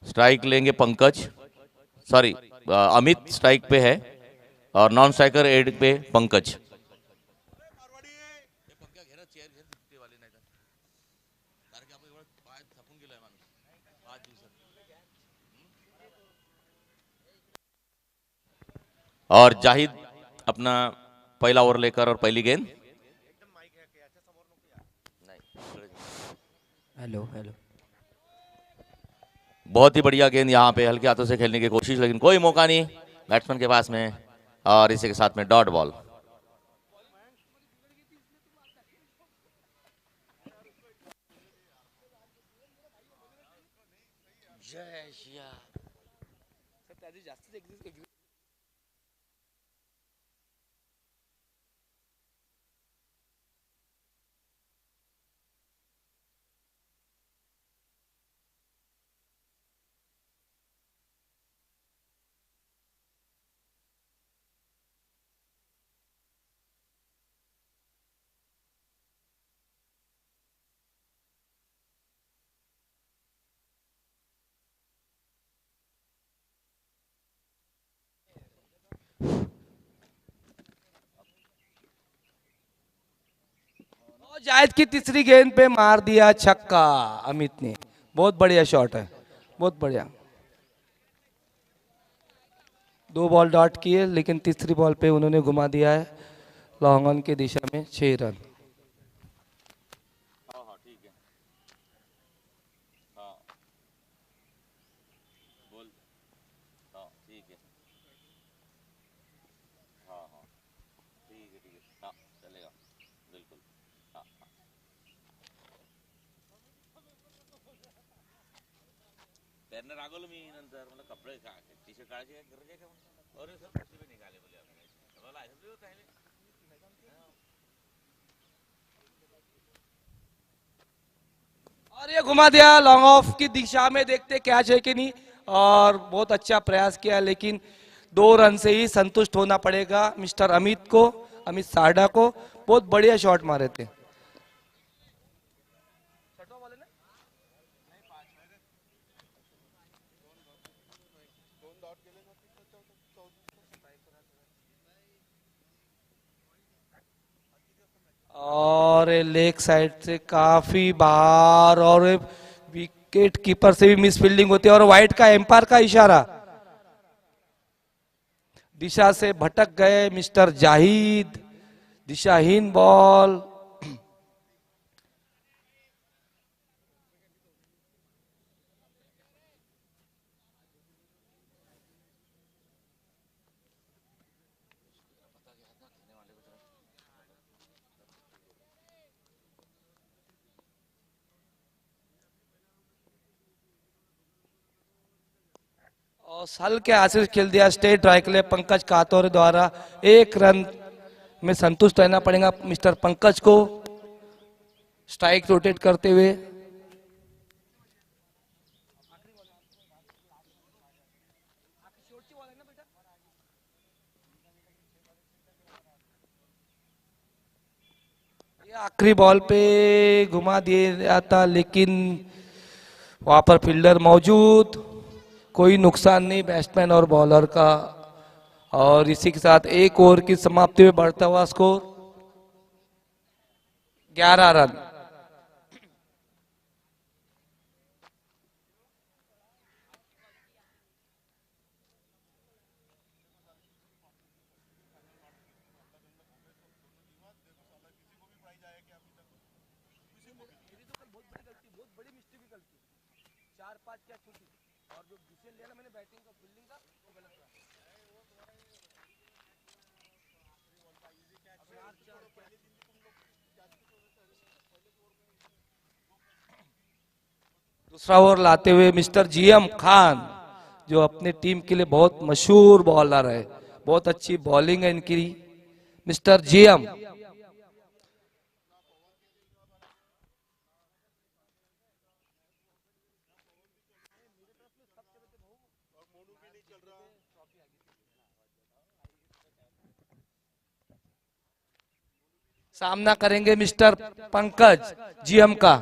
Strike लेंगे Pankaj, sorry Amit strike पे है और नॉन स्ट्राइकर एड पे पंकज। और जाहिद अपना पहला ओवर लेकर और पहली गेंद। Hello hello. बहुत ही बढ़िया गेंद यहाँ पे हल्के हाथों से खेलने की कोशिश, लेकिन कोई मौका नहीं बैट्समैन के पास में, और इसी के साथ में डॉट बॉल। जायद की तीसरी गेंद पे मार दिया छक्का अमित ने। बहुत बढ़िया शॉट है, बहुत बढ़िया। 2 बॉल डॉट किए, लेकिन तीसरी बॉल पे उन्होंने घुमा दिया है लॉन्ग ऑन की दिशा में 6 रन। और ये घुमा दिया लॉन्ग ऑफ की दिशा में, देखते कैच है कि नहीं। और बहुत अच्छा प्रयास किया, लेकिन 2 रन से ही संतुष्ट होना पड़ेगा मिस्टर अमित को, अमित सारडा को। बहुत बढ़िया शॉट मारे थे। और लेग साइड से काफी बार, और विकेट कीपर से भी मिस फील्डिंग होती है, और वाइट का एम्पायर का इशारा। दिशा से भटक गए मिस्टर जाहिद, दिशाहीन बॉल। और हल्के आशीष खेल दिया स्टेट ड्राइव के लिए पंकज कातोरे द्वारा। 1 रन में संतुष्ट रहना पड़ेगा मिस्टर पंकज को, स्ट्राइक रोटेट करते हुए। ये आखिरी बॉल पे घुमा दिया जाता, लेकिन वहां पर फील्डर मौजूद, कोई नुकसान नहीं बैट्समैन और बॉलर का। और इसी के साथ 1 ओवर की समाप्ति में बढ़ता हुआ स्कोर 11 रन। दूसरा ओवर लाते हुए मिस्टर जीएम खान, जो अपने टीम के लिए बहुत मशहूर बॉलर है, बहुत अच्छी बॉलिंग है इनकी। Mister GM. सामना करेंगे मिस्टर पंकज जीएम का।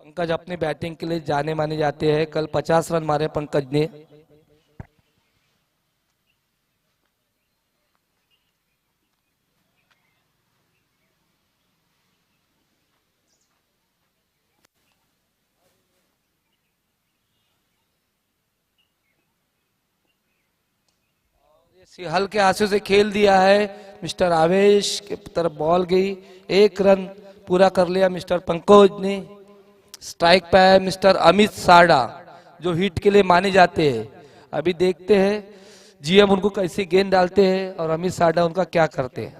पंकज अपनी बैटिंग के लिए जाने माने जाते हैं। कल 50 रन मारे पंकज ने। हल्के हाथों से खेल दिया है। मिस्टर आवेश के तरफ बॉल गई। 1 रन पूरा कर लिया मिस्टर पंकज ने। स्ट्राइक पे है मिस्टर अमित साडा जो हिट के लिए माने जाते हैं। अभी देखते हैं जीएम उनको कैसे गेंद डालते हैं और अमित साडा उनका क्या करते हैं।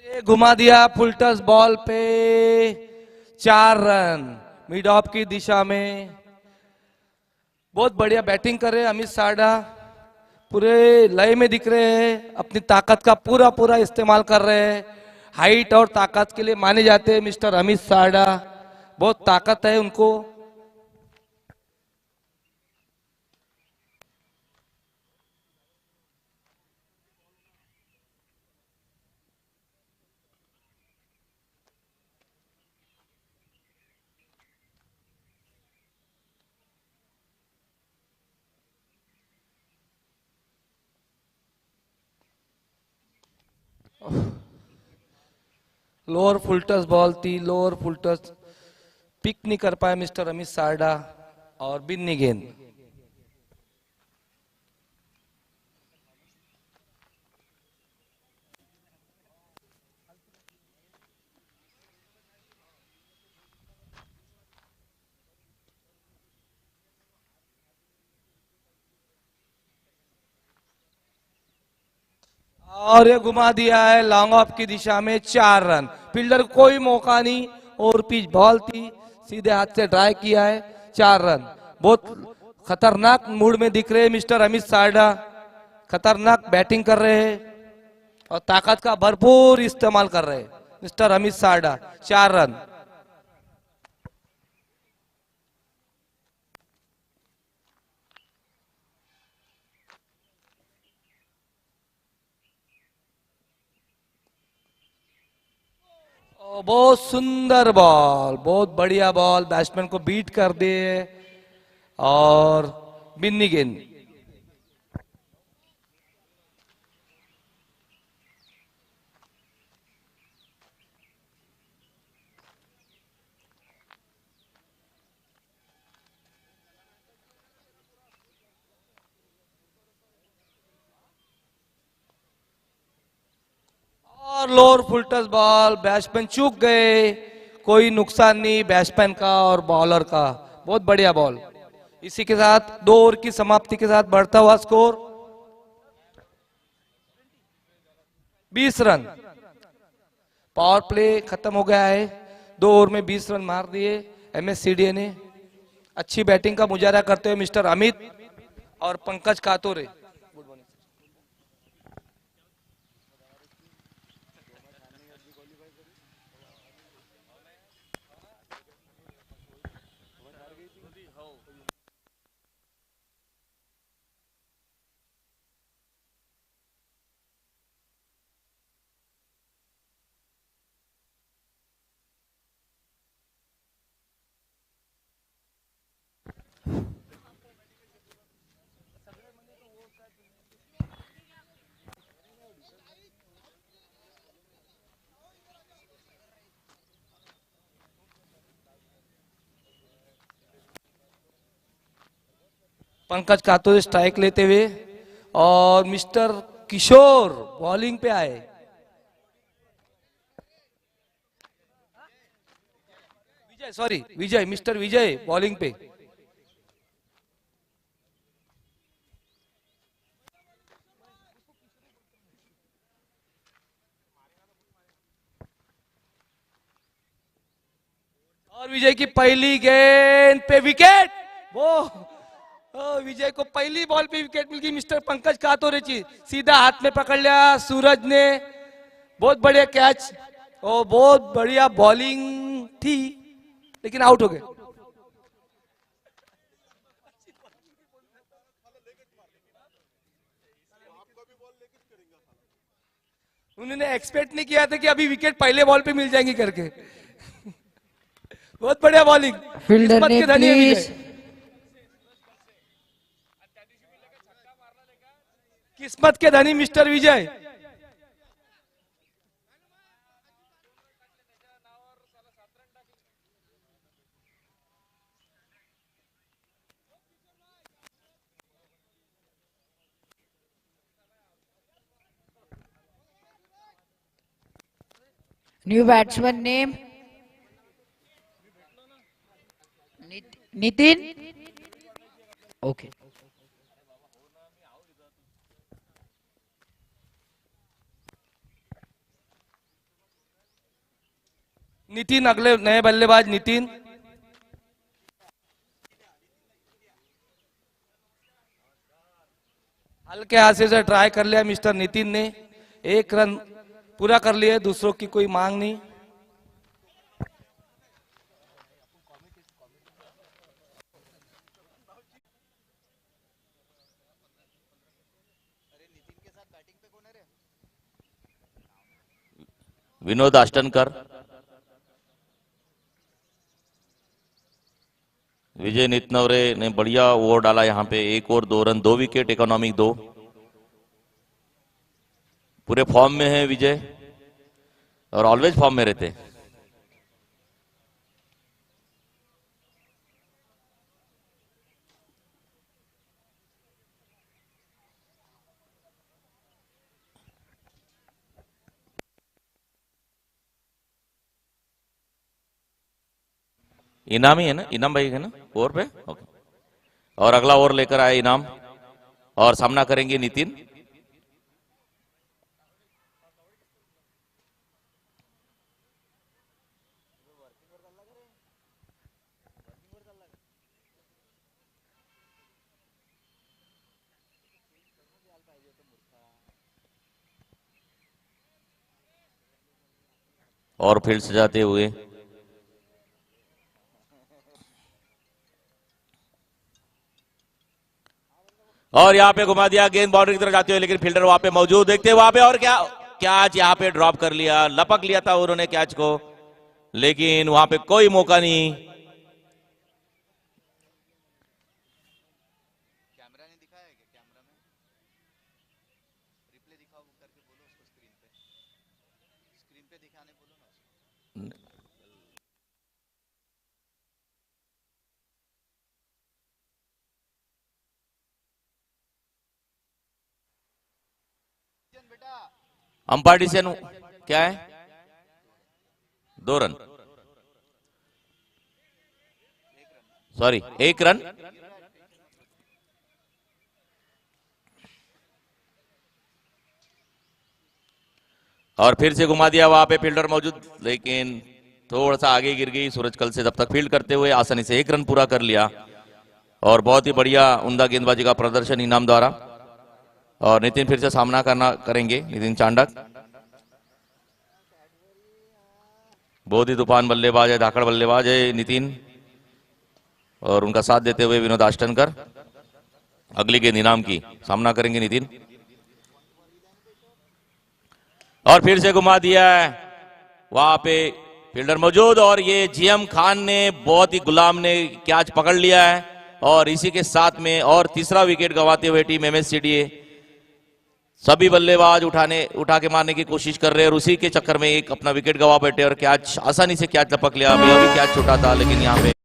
ये घुमा दिया फुल टच बॉल पे। 4 रन मिड ऑफ की दिशा में। बहुत बढ़िया बैटिंग कर रहे हैं अमित साडा। पूरे लय में दिख रहे हैं। अपनी ताकत का पूरा पूरा इस्तेमाल कर रहे हैं। हाइट और ताकत के लिए माने जाते हैं मिस्टर अमित साडा। बहुत ताकत है उनको। लोअर फुल टच बॉल थी। लोअर फुल टच पिक नहीं कर पाए मिस्टर अमित साडा और बिन्नी गेंद। और ये घुमा दिया है लॉन्ग ऑफ की दिशा में। 4 रन। फील्डर को कोई मौका नहीं और पिच बॉल थी। सीधे हाथ से ड्राइव किया है। 4 रन। बहुत खतरनाक मूड में दिख रहे हैं मिस्टर अमित साडा। खतरनाक बैटिंग कर रहे हैं और ताकत का भरपूर इस्तेमाल कर रहे हैं मिस्टर अमित साडा। 4 रन। बहुत सुंदर बॉल। बहुत बढ़िया बॉल। बैट्समैन को बीट कर दिए और बिन्नी गेंद। और lower full touch ball. Batsman चूक गए। कोई नुकसान नहीं बैट्समैन का और बॉलर का। बहुत बढ़िया बॉल। इसी के साथ 2 ओवर की समाप्ति के साथ बढ़ता हुआ स्कोर 20 रन। पावर प्ले खत्म हो गया है। 2 ओवर में 20 रन मार दिए एमएससीडीए ने। अच्छी बैटिंग का मुजाहरा करते हुए मिस्टर अमित और पंकज कातोरे। पंकज कातोरे स्ट्राइक लेते हुए और मिस्टर किशोर बॉलिंग पे आए। विजय मिस्टर विजय बॉलिंग पे। और विजय की पहली गेंद पे विकेट। वो विजय को पहली बॉल पे विकेट मिल गई मिस्टर पंकज कातोरे की। सीधा हाथ में पकड़ लिया सूरज ने। बहुत बढ़िया कैच और बहुत बढ़िया बॉलिंग थी। लेकिन आउट हो गए। उन्होंने एक्सपेक्ट नहीं किया था कि अभी विकेट पहले बॉल पे मिल जाएंगी करके। बहुत बढ़िया बॉलिंग, फील्डर किस्मत ने के धनी है विजय, प्लीज किस्मत के धनी mister Vijay. New batsman name Nitin. Okay Nitin अगले नए बल्लेबाज नितिन। हल्के हाथ से ट्राई कर लिया मिस्टर नितिन ने, एक रन पूरा कर लिया, दूसरों की कोई मांग नहीं। विनोद आष्टनकर, विजय नितनवरे ने बढ़िया ओवर डाला यहाँ पे, 1 ओवर 2 रन, 2 विकेट, इकोनॉमिक 2। पूरे फॉर्म में है विजय और ऑलवेज फॉर्म में रहते। इनाम ही है ना, इनाम भाई है ना ओवर पे। ओके, और अगला ओवर लेकर आए इनाम और सामना करेंगे नितिन। और फील्ड सजाते हुए और यहाँ पे घुमा दिया, गेंद बाउंड्री की तरफ जाते हुए, लेकिन फील्डर वहां पे मौजूद, देखते वहां पे, और क्या कैच यहाँ पे ड्रॉप कर लिया, लपक लिया था उन्होंने कैच को, लेकिन वहां पे कोई मौका नहीं। अंपायर डिसीजन क्या है? 2 रन, सॉरी 1 रन। और फिर से घुमा दिया, वहां पे फील्डर मौजूद, लेकिन थोड़ा सा आगे गिर गई सूरज कल से, तब तक फील्ड करते हुए आसानी से 1 रन पूरा कर लिया। और बहुत ही बढ़िया उम्दा गेंदबाजी का प्रदर्शन इनाम द्वारा। और नितिन फिर से सामना करेंगे, नितिन चांडक बहुत ही तूफान बल्लेबाज है, धाकड़ बल्लेबाज है नितिन, और उनका साथ देते हुए विनोद आष्टनकर। अगली गेंद इनाम की, सामना करेंगे नितिन। और फिर से घुमा दिया है, वहां पे फील्डर मौजूद, और ये जीएम खान ने, बहुत ही गुलाम ने कैच पकड़ लिया है। और इसी के साथ में और तीसरा विकेट गंवाते हुए टीम एमएससीडीए, सभी बल्लेबाज उठा के मारने की कोशिश कर रहे हैं, और उसी के चक्कर में एक अपना विकेट गंवा बैठे और कैच आसानी से कैच लपक लिया। अभी कैच छूटा था, लेकिन यहाँ पे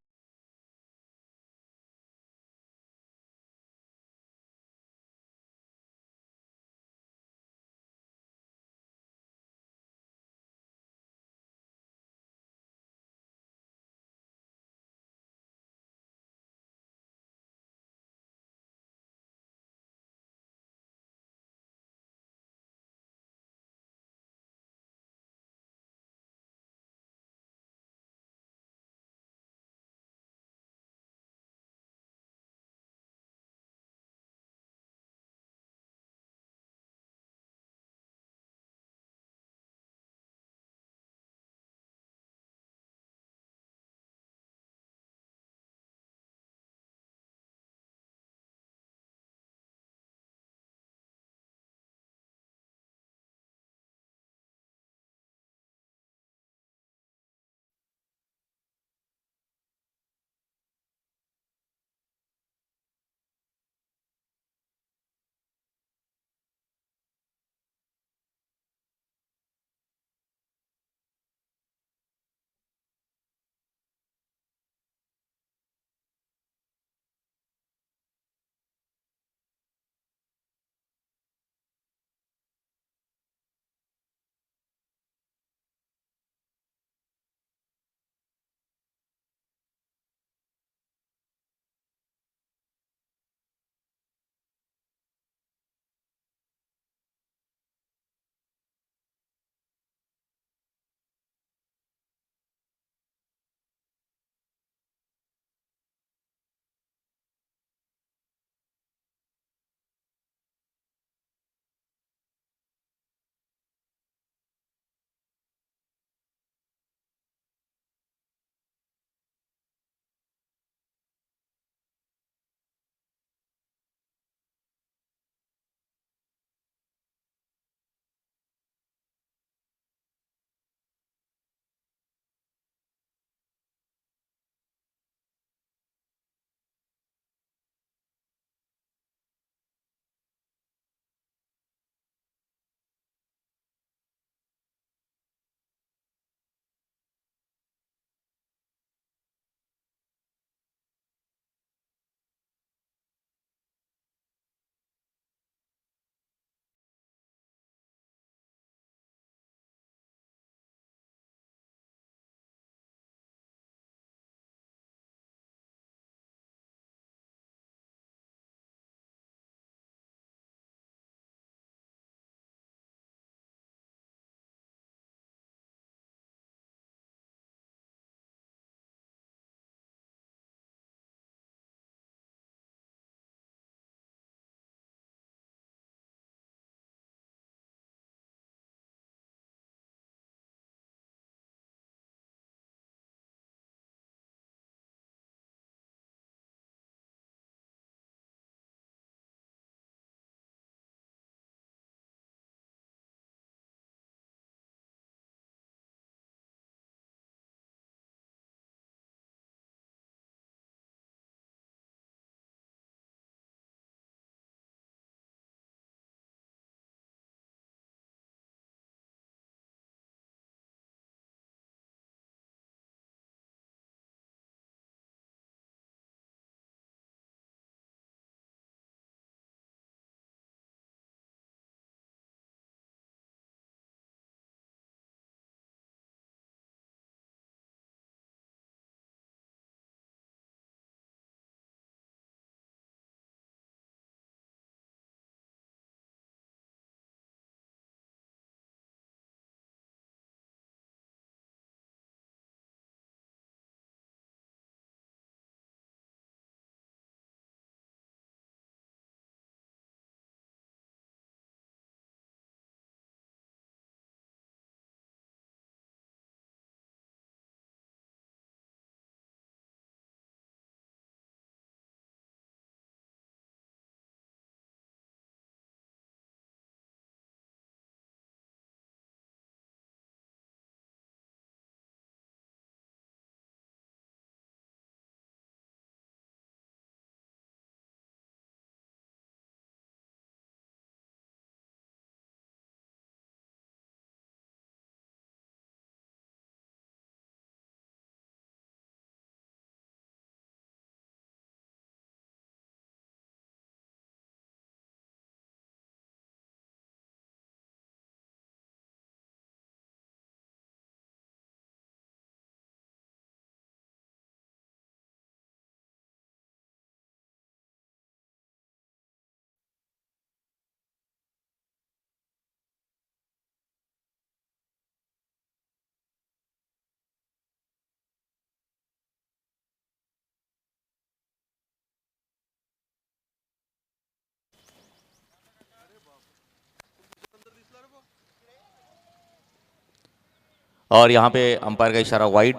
और यहाँ पे अंपायर का इशारा वाइड,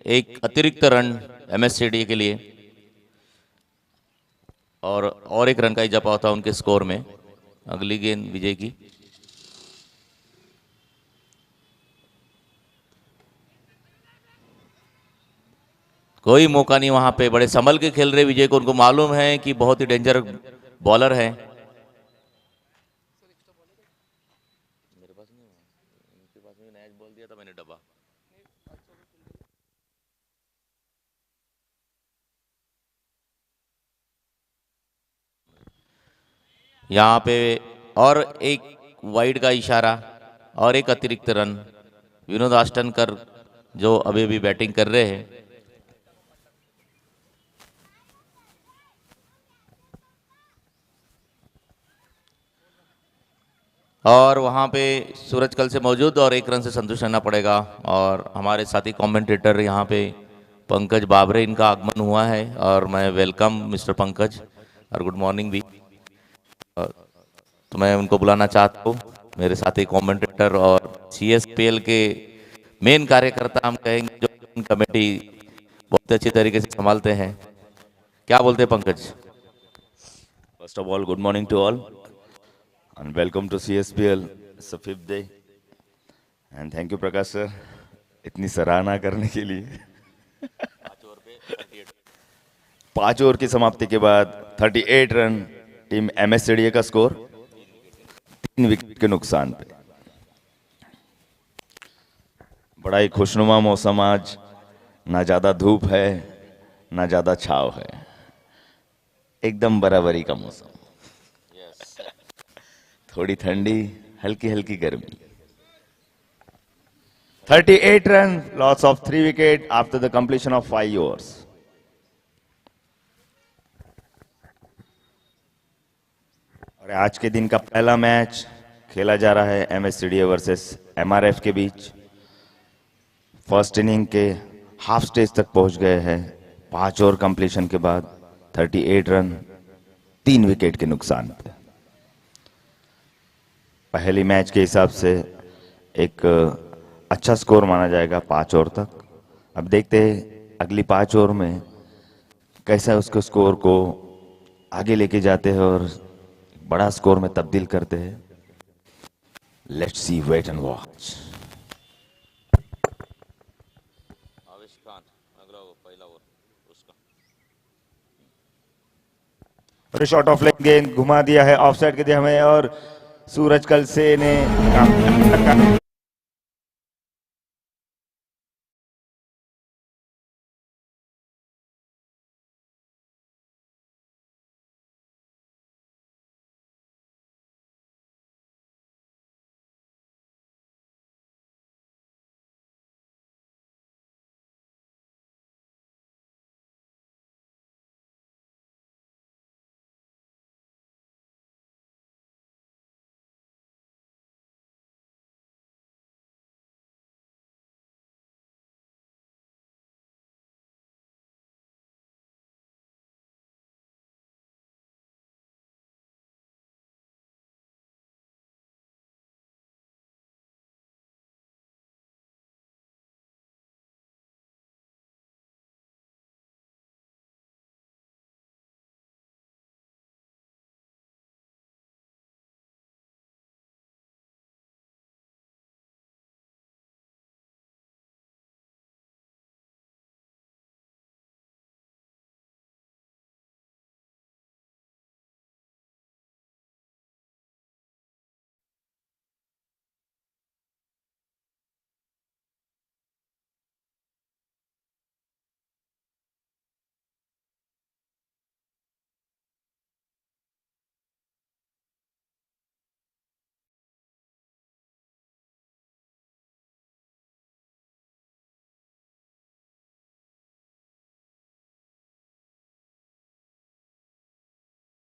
एक अतिरिक्त रन एमएससीडी के लिए और एक रन का इजाफा होता है उनके स्कोर में। अगली गेंद विजय की। कोई मौका नहीं वहां पे, बड़े संभल के खेल रहे विजय को, उनको मालूम है कि बहुत ही डेंजर बॉलर है। मेरे पास नहीं, उनके पास में नया बॉल दिया था मैंने डब्बा। यहाँ पे और एक वाइड का इशारा और एक अतिरिक्त रन। विनोद आष्टनकर जो अभी भी बैटिंग कर रहे हैं। और वहाँ पे सूरज कल से मौजूद और एक रन से संतुष्ट रहना पड़ेगा। और हमारे साथी कमेंटेटर यहाँ पे पंकज बाबरे, इनका आगमन हुआ है और मैं वेलकम मिस्टर पंकज और गुड मॉर्निंग भी। तो मैं उनको बुलाना चाहता हूँ, मेरे साथी कमेंटेटर और सीएसपीएल के मेन कार्यकर्ता हम कहेंगे, जो कमेटी बहुत अच्छी तरीके से संभालते हैं। क्या बोलते हैं Pankaj? First of all, good morning to all and welcome to CSPL. It's the 5th day and thank you Prakash sir इतनी सराहना करने के लिए। 5 ओवर की समाप्ति के बाद 38 रन टीम एमएससीडी का स्कोर, 3 विकेट के नुकसान पे। बड़ा ही खुशनुमा मौसम आज, ना ज्यादा धूप है ना ज्यादा छाव है, एकदम बराबरी का मौसम। थोड़ी ठंडी, हल्की हल्की गर्मी। 38 run, loss of 3 wicket after the completion of 5 overs. और आज के दिन का पहला मैच खेला जा रहा है एमएससीडी वर्सेस एमआरएफ के बीच। फर्स्ट इनिंग के हाफ स्टेज तक पहुंच गए हैं। 5 ओवर कंप्लीशन के बाद 38 रन, 3 विकेट के नुकसान पे। पहली मैच के हिसाब से एक अच्छा स्कोर माना जाएगा 5 ओवर तक। अब देखते हैं अगली 5 ओवर में कैसा उसके स्कोर को आगे लेके जाते हैं और बड़ा स्कोर में तब्दील करते हैं। Let's see, wait and watch. और शॉट ऑफ लेग गेंद घुमा दिया है, ऑफ साइड के दिया हमें और सूरज कलसे ने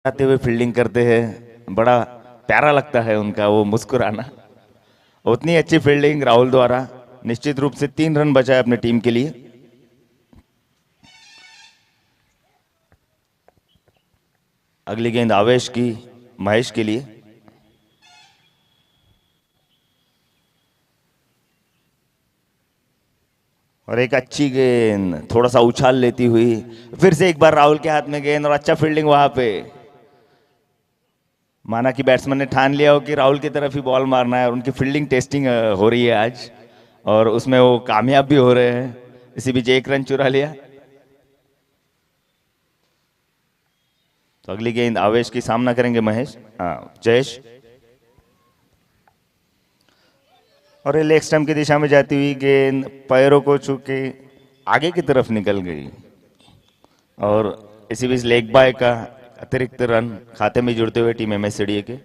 आते हुए फील्डिंग करते हैं। बड़ा प्यारा लगता है उनका वो मुस्कुराना। उतनी अच्छी फील्डिंग राहुल द्वारा। निश्चित रूप से 3 रन बचाए अपने टीम के लिए। अगली गेंद आवेश की महेश के लिए। और एक अच्छी गेंद, थोड़ा सा उछाल लेती हुई, फिर से एक बार राहुल के हाथ में गेंद और अच्छा फील्डिंग वहां पे। माना कि बैट्समैन ने ठान लिया हो कि राहुल की तरफ ही बॉल मारना है और उनकी फील्डिंग टेस्टिंग हो रही है आज, और उसमें वो कामयाब भी हो रहे हैं। इसी बीच एक रन चुरा लिया। तो अगली गेंद आवेश की सामना करेंगे महेश, जयेश। और ये लेग स्टंप की दिशा में जाती हुई गेंद पैरों को छू के आगे की तरफ निकल गई, और इसी बीच लेग बाय का अतिरिक्त रन खाते में जुड़ते हुए टीम एमएससीडी के।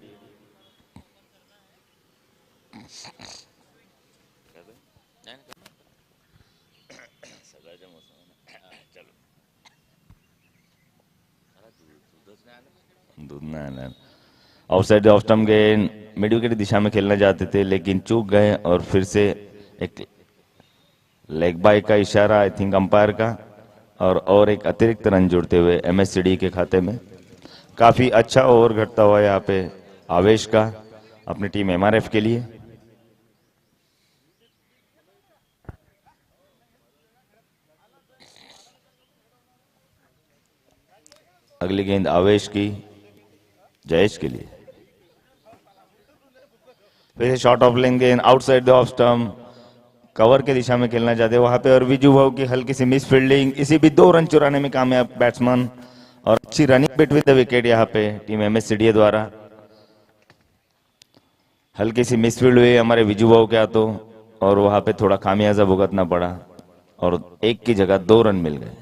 आउटसाइड ऑफ स्टंप गेंद मिड विकेट की दिशा में खेलना चाहते थे लेकिन चूक गए, और फिर से एक लेग बाय का इशारा आई थिंक अंपायर का, और एक अतिरिक्त रन जुड़ते हुए एमएससीडी के खाते में। काफी अच्छा ओवर घटता हुआ यहाँ पे आवेश का अपनी टीम एमआरएफ के लिए। अगली गेंद आवेश की जयेश के लिए। फिर शॉर्ट ऑफ लेंथ गेंद outside the off stump, cover के दिशा में खेलना चाहते हैं वहां पे, और विजू भाव की हल्की सी मिस फील्डिंग, इसी भी 2 रन चुराने में कामयाब बैट्समैन, और अच्छी रनिंग बिटवीन द विकेट यहाँ पे टीम एमएससीडी द्वारा। हल्की सी मिस फील्ड हुई हमारे विजू भाव के हाथों, और वहां पे थोड़ा खामियाजा भुगतना पड़ा, और 1 की जगह 2 रन मिल गए।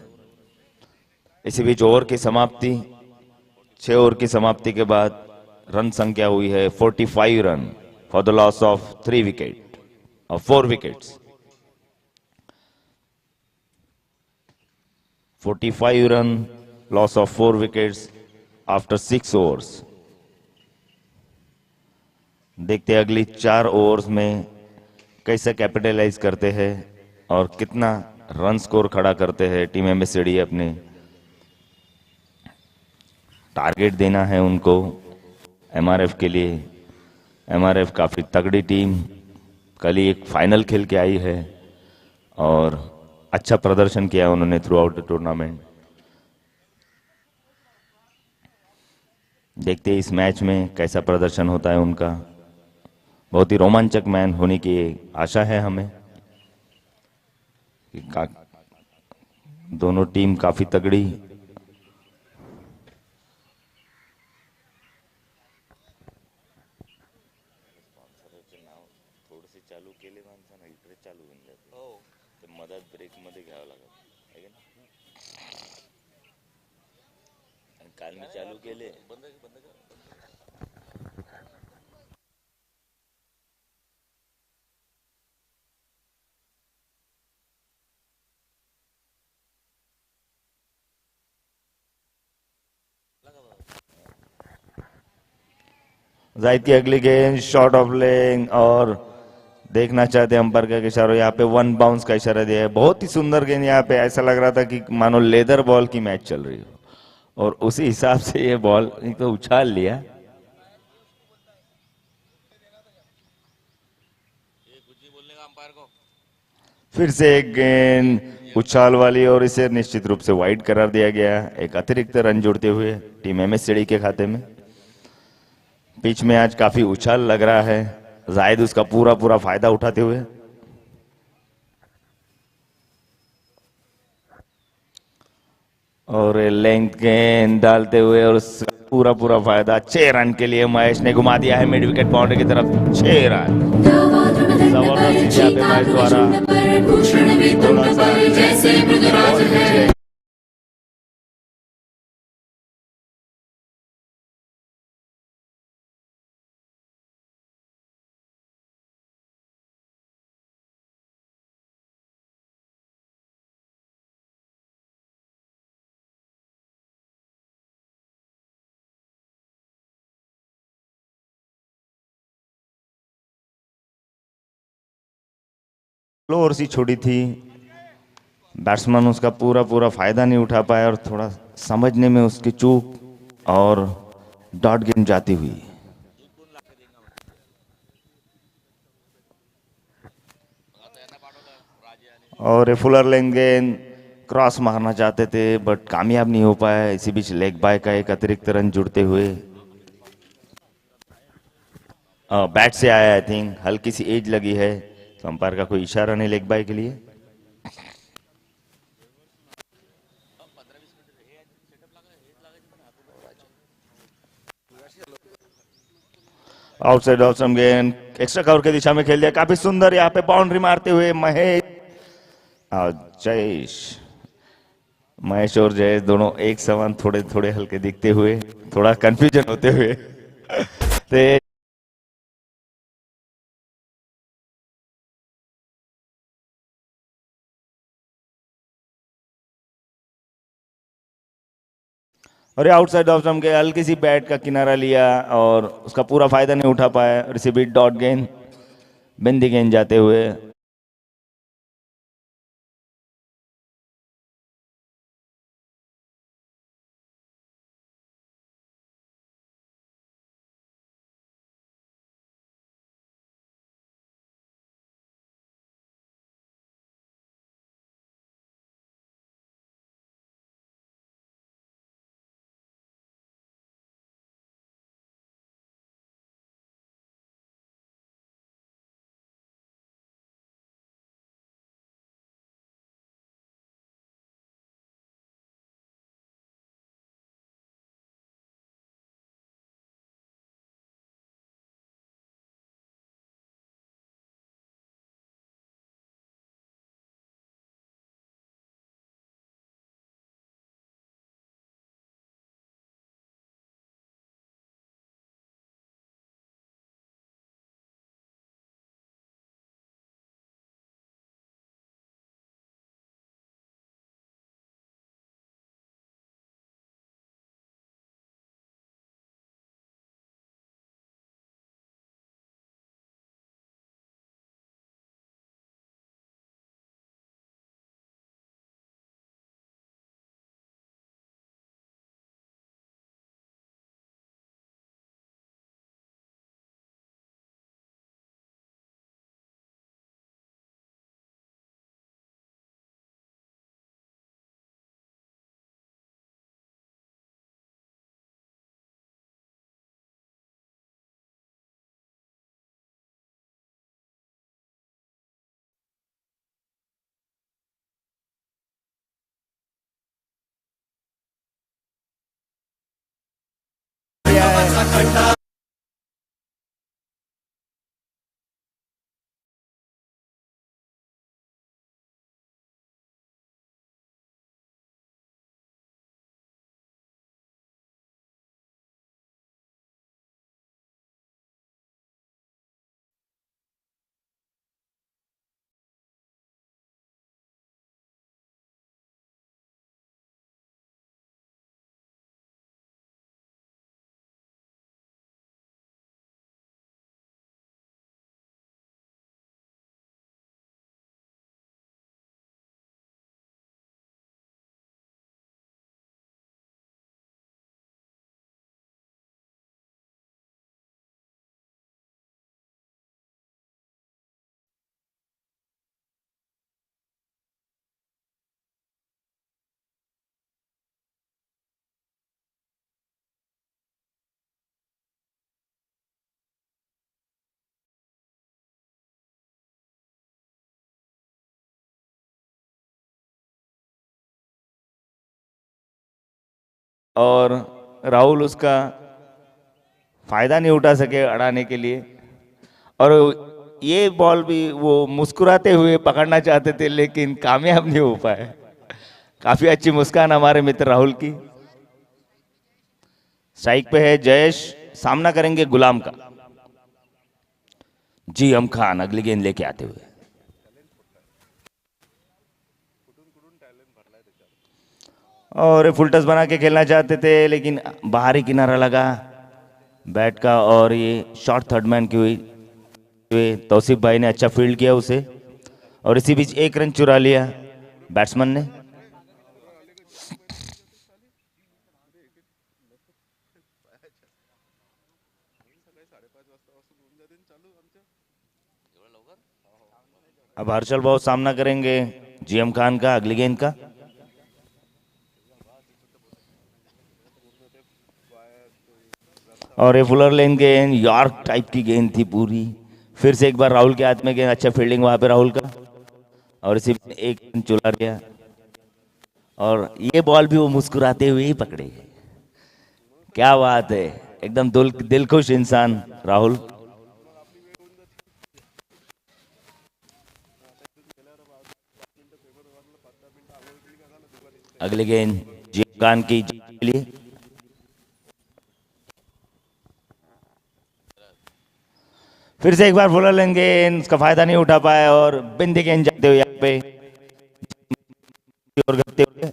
इसी बीच ओवर की समाप्ति, 6 ओवर की समाप्ति के बाद रन संख्या हुई है 45 run for the loss of 3 wicket और 4 wickets. 45 run, loss of 4 wickets after 6 overs. देखते हैं अगली 4 ओवर्स में कैसे कैपिटलाइज करते हैं और कितना रन स्कोर खड़ा करते हैं टीम एमएससीडी। अपने टारगेट देना है उनको एमआरएफ के लिए। एमआरएफ काफी तगड़ी टीम, कल ही एक फाइनल खेल के आई है और अच्छा प्रदर्शन किया उन्होंने थ्रू आउट द टूर्नामेंट। देखते हैं इस मैच में कैसा प्रदर्शन होता है उनका। बहुत ही रोमांचक मैच होने की आशा है हमें। दोनों टीम काफी तगड़ी। चालू केले माणसानं इकडे चालू होऊन जाते, ते मधात ब्रेक मध्ये घ्यावं लागत आहे का नाही? काल मी चालू केले, बंद बंद कर। जाहिद की अगली गेंद शॉर्ट ऑफ लेग, और देखना चाहते अंपायर का इशारा, यहाँ पे 1 बाउंस का इशारा दिया है। बहुत ही सुंदर गेंद, यहाँ पे ऐसा लग रहा था कि मानो लेदर बॉल की मैच चल रही हो, और उसी हिसाब से ये बॉल एक तो उछाल लिया। फिर से एक गेंद उछाल वाली, और इसे निश्चित रूप से वाइड करार दिया गया। एक अतिरिक्त रन जुड़ते हुए टीम एमएससीडी के खाते में। पिच में आज काफी उछाल लग रहा है, जायद उसका पूरा फायदा उठाते हुए। और लेंथ गेंद डालते हुए और उसका पूरा फायदा। 6 रन के लिए महेश ने घुमा दिया है मिड विकेट बाउंड्री की तरफ। 6 रन जबरदस्त यहाँ पे महेश द्वारा। थोड़ा सा ओवर सी छोड़ी थी, बैट्समैन उसका पूरा फायदा नहीं उठा पाया, और थोड़ा समझने में उसकी चूक और डॉट गेंद जाती हुई। और फुलर लेंथ गेंद क्रॉस मारना चाहते थे बट कामयाब नहीं हो पाया। इसी बीच लेग बाय का एक अतिरिक्त रन जुड़ते हुए बैट से आया। आई थिंक हल्की सी एज लगी है, तो अंपायर का कोई इशारा नहीं लेग बाय के लिए। आउटसाइड ऑफ सम गेंद एक्स्ट्रा कवर की दिशा में खेल दिया, काफी सुंदर यहाँ पे बाउंड्री मारते हुए महेश और जयेश। महेश और जयेश दोनों एक समान थोड़े थोड़े हल्के दिखते हुए, थोड़ा कंफ्यूजन होते हुए तो और ये आउटसाइड ऑफ स्टंप के हल्की सी बैट का किनारा लिया और उसका पूरा फायदा नहीं उठा पाया। और इसी बीच डॉट गेंद बिंदी गेंद जाते हुए और राहुल उसका फायदा नहीं उठा सके अड़ाने के लिए। और ये बॉल भी वो मुस्कुराते हुए पकड़ना चाहते थे लेकिन कामयाब नहीं हो पाए। काफी अच्छी मुस्कान हमारे मित्र राहुल की। स्ट्राइक पे है जयेश, सामना करेंगे गुलाम का। जी हम खान अगली गेंद लेके आते हुए और फुल टस बना के खेलना चाहते थे लेकिन बाहरी किनारा लगा बैट का और ये शॉर्ट थर्ड मैन की हुई। तौसीफ भाई ने अच्छा फील्ड किया उसे और इसी बीच एक रन चुरा लिया बैट्समैन ने। अब हर्षल भाव सामना करेंगे जीएम खान का अगली गेंद का। और ये फुलर लेन गेंद यॉर्क टाइप की गेंद थी पूरी। फिर से एक बार राहुल के हाथ में गेंद, अच्छा फील्डिंग वहां पे राहुल का, और इसी में एक चुला गया। और ये बॉल भी वो मुस्कुराते हुए ही पकड़े। क्या बात है, एकदम दिल खुश इंसान राहुल। अगली गेंद जीएम खान की के लिए। फिर से एक बार फुलर लेन गेंद, उसका फायदा नहीं उठा पाया और बिंदी गेंद जाते हुए यहाँ पे और करते हुए।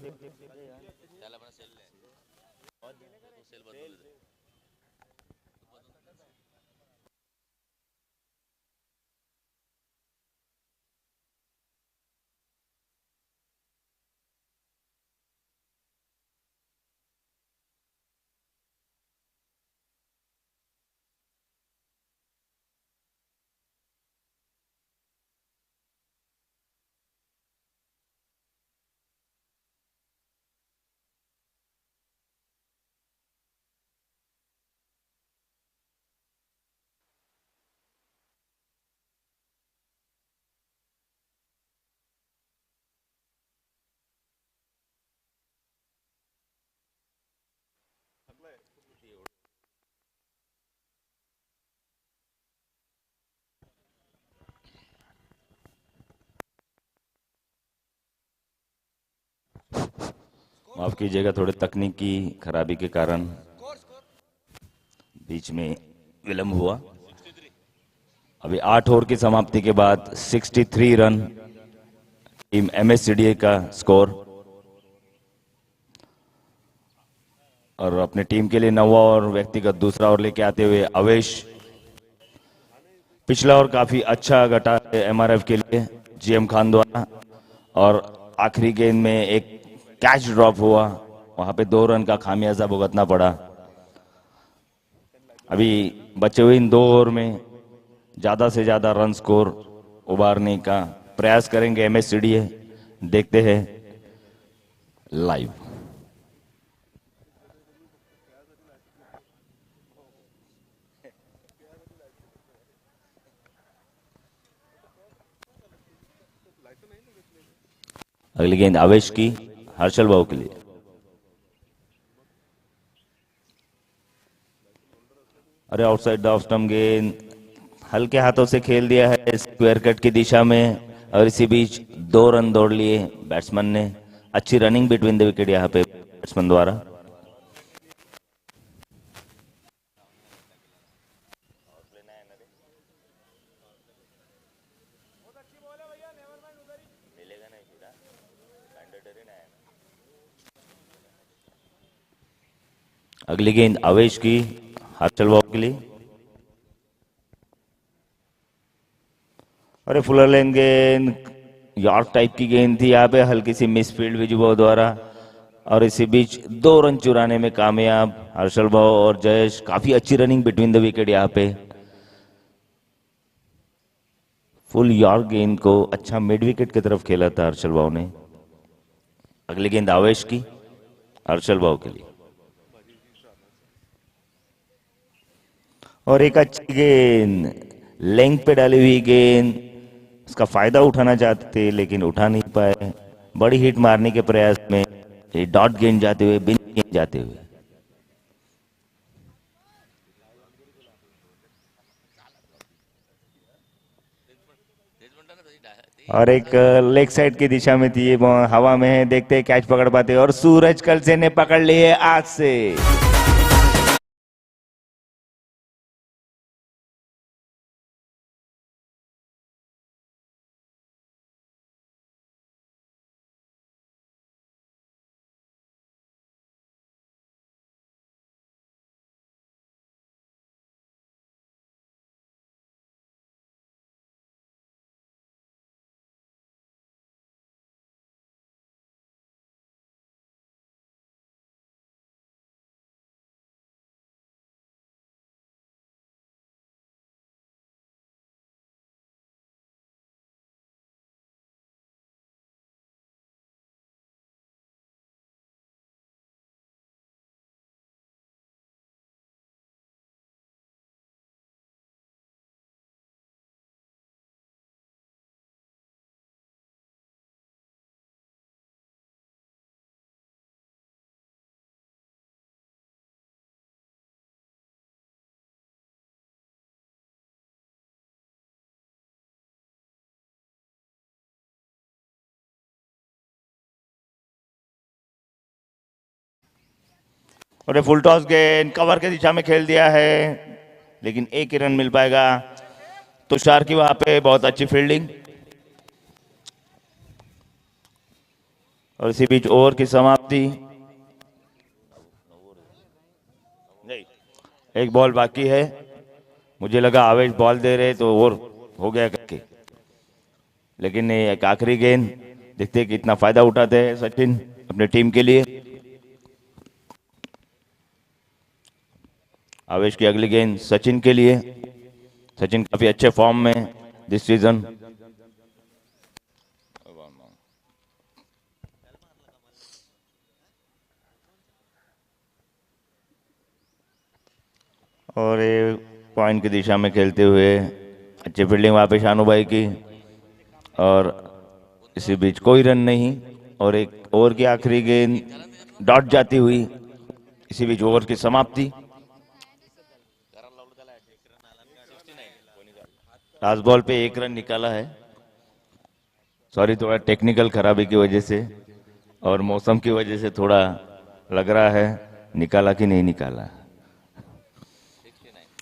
माफ कीजिएगा, थोड़े तकनीकी खराबी के कारण बीच में विलंब हुआ। अभी 8 ओवर की समाप्ति के बाद 63 रन टीम एमएससीडीए का स्कोर। और अपने टीम के लिए 9वां और व्यक्तिगत दूसरा ओवर लेके आते हुए अवेश। पिछला ओवर काफी अच्छा घटा एमआरएफ के लिए जीएम खान द्वारा, और आखिरी गेंद में एक कैच ड्रॉप हुआ, वहां पे 2 रन का खामियाजा भुगतना पड़ा। अभी बचे हुए इन 2 ओवर में ज्यादा से ज्यादा रन स्कोर उबारने का प्रयास करेंगे एमएससीडीए। देखते हैं लाइव। अगली गेंद आवेश की हर्षल भाव के लिए। अरे आउटसाइड द ऑफ स्टंप गेंद हल्के हाथों से खेल दिया है स्क्वायर कट की दिशा में, और इसी बीच 2 रन दौड़ लिए बैट्समैन ने। अच्छी रनिंग बिटवीन द विकेट यहाँ पे बैट्समैन द्वारा। अगली गेंद आवेश की हर्षल भाव के लिए। अरे फुलर लेन गेंद यॉर्क टाइप की गेंद थी यहाँ पे, हल्की सी मिसफील्ड विजुभाव द्वारा, और इसी बीच 2 रन चुराने में कामयाब हर्षल भाव और जयेश। काफी अच्छी रनिंग बिटवीन द विकेट यहाँ पे। फुल यॉर्क गेंद को अच्छा मिड विकेट की तरफ खेला था हर्षल भाव ने। अगली गेंद आवेश की हर्षल भाव के लिए। और एक अच्छी गेंद लेंथ पे डाली हुई गेंद, उसका फायदा उठाना चाहते थे लेकिन उठा नहीं पाए। बड़ी हिट मारने के प्रयास में डॉट गेंद जाते हुए, बिन गेंद जाते हुए। और एक लेग साइड की दिशा में थी, वो हवा में है, देखते हैं कैच पकड़ पाते। और सूरज कलसे ने पकड़ लिए आज से। और फुल टॉस गेंद कवर के दिशा में खेल दिया है, लेकिन एक ही रन मिल पाएगा तुषार की वहां पे बहुत अच्छी फील्डिंग। और इसी बीच ओवर की समाप्ति। नहीं, एक बॉल बाकी है। मुझे लगा आवेश बॉल दे रहे तो ओवर हो गया करके, लेकिन एक आखिरी गेंद देखते हैं कितना फायदा उठाते हैं सचिन अपने टीम के लिए। आवेश की अगली गेंद सचिन के लिए। सचिन काफी अच्छे फॉर्म में दिस सीजन। और ये पॉइंट की दिशा में खेलते हुए अच्छी फील्डिंग वहां पे शानू भाई की, और इसी बीच कोई रन नहीं। और एक ओवर की आखिरी गेंद डॉट जाती हुई, इसी बीच ओवर की समाप्ति। लास्ट बॉल पे एक रन निकाला है। सॉरी, थोड़ा टेक्निकल खराबी की वजह से और मौसम की वजह से थोड़ा लग रहा है निकाला कि नहीं निकाला।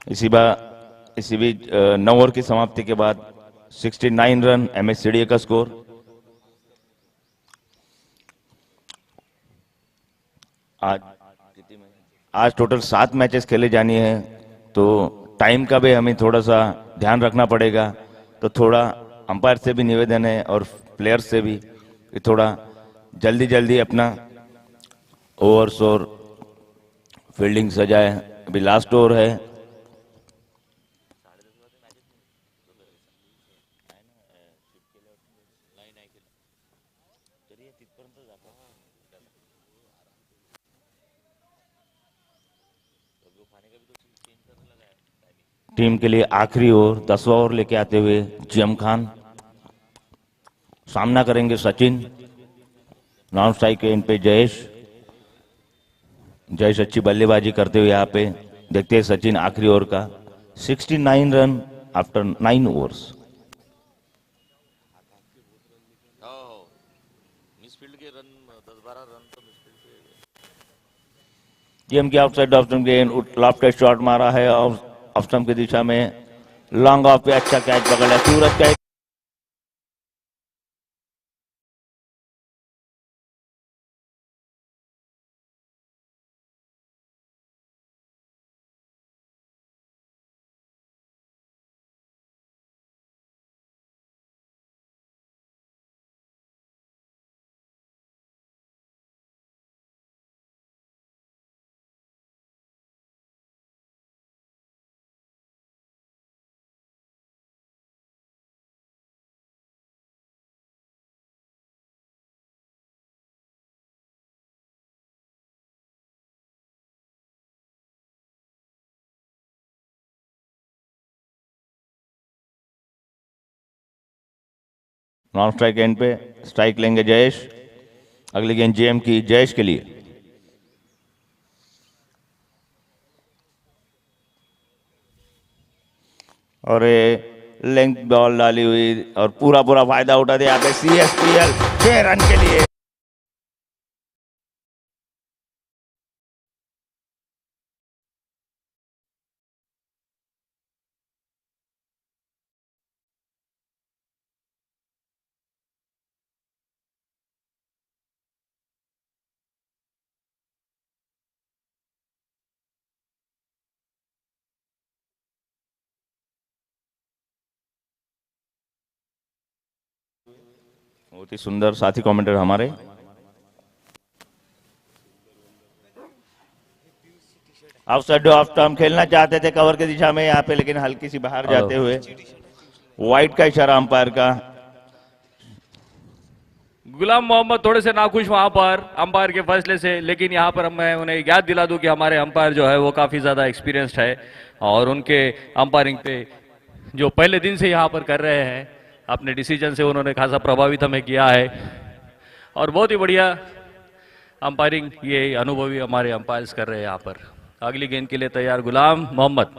इसी बीच 9 ओवर की समाप्ति के बाद 69 रन एमएस का स्कोर। आज टोटल 7 मैचेस खेले जानी है, तो टाइम का भी हमें थोड़ा सा ध्यान रखना पड़ेगा। तो थोड़ा अंपायर से भी निवेदन है और प्लेयर्स से भी कि थोड़ा जल्दी जल्दी अपना ओवर्स और फील्डिंग सजाए। अभी लास्ट ओवर है। टीम के लिए आखिरी ओवर 10वां ओवर लेके आते हुए जीएम खान। सामना करेंगे सचिन। नॉन स्ट्राइक के इन पे जयेश अच्छी बल्लेबाजी करते हुए यहाँ पे देखते हैं सचिन आखिरी ओवर का 69 रन आफ्टर 9 ओवर्स। जीएम की आउटसाइड ऑफ स्टंप गेंद लॉफ्ट शॉट मारा है और ऑफ स्टंप की दिशा में लॉन्ग ऑफ पे अच्छा कैच पकड़ा सूरज का। नॉन स्ट्राइक एंड पे स्ट्राइक लेंगे जयेश। अगली गेंद जेएम की जयेश के लिए। और लेंथ बॉल डाली हुई और पूरा फायदा उठा दिया यहाँ पे सीएसपीएल 6 रन के लिए। बहुत ही सुंदर साथी कमेंटर हमारे। आउटसाइड ऑफ स्टंप खेलना चाहते थे कवर की दिशा में यहाँ पे, लेकिन हल्की सी बाहर जाते हुए वाइड का इशारा अंपायर का। गुलाम मोहम्मद थोड़े से नाखुश वहां पर अंपायर के फैसले से, लेकिन यहाँ पर मैं उन्हें याद दिला दूं कि हमारे अंपायर जो है वो काफी ज्यादा एक्सपीरियंस्ड है और उनके अंपायरिंग पे जो पहले दिन से यहाँ पर कर रहे हैं अपने डिसीजन से उन्होंने खासा प्रभावित हमें किया है और बहुत ही बढ़िया अंपायरिंग ये अनुभवी हमारे अंपायर्स कर रहे हैं यहाँ पर। अगली गेंद के लिए तैयार गुलाम मोहम्मद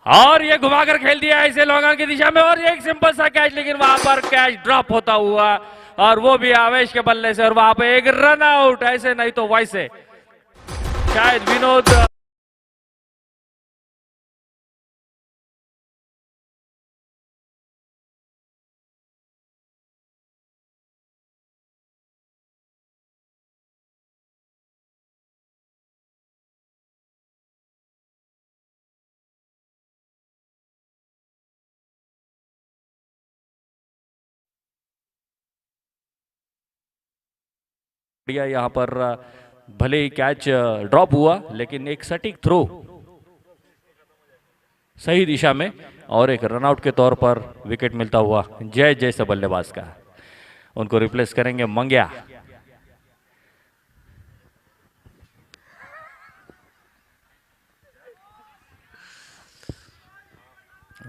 और ये घुमाकर खेल दिया इसे लॉन्ग ऑन की दिशा में और एक सिंपल सा कैच, लेकिन वहां पर कैच ड्रॉप होता हुआ और वो भी आवेश के बल्ले से, और वहां पे एक रन आउट, ऐसे नहीं तो वैसे शायद विनोद बढ़िया यहाँ पर भले ही कैच ड्रॉप हुआ, लेकिन एक सटीक थ्रो सही दिशा में और एक रनआउट के तौर पर विकेट मिलता हुआ जय जैसे बल्लेबाज का। उनको रिप्लेस करेंगे मंग्या।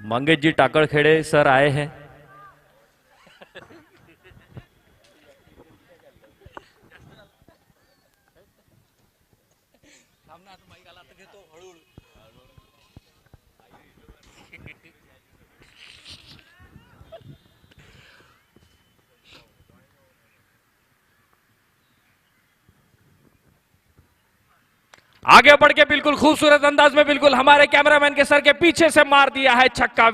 मंगेश जी टाकड़खेड़े सर आए हैं। आगे बढ़ के बिल्कुल खूबसूरत अंदाज में बिल्कुल हमारे कैमरामैन के सर के पीछे से मार दिया है छक्का।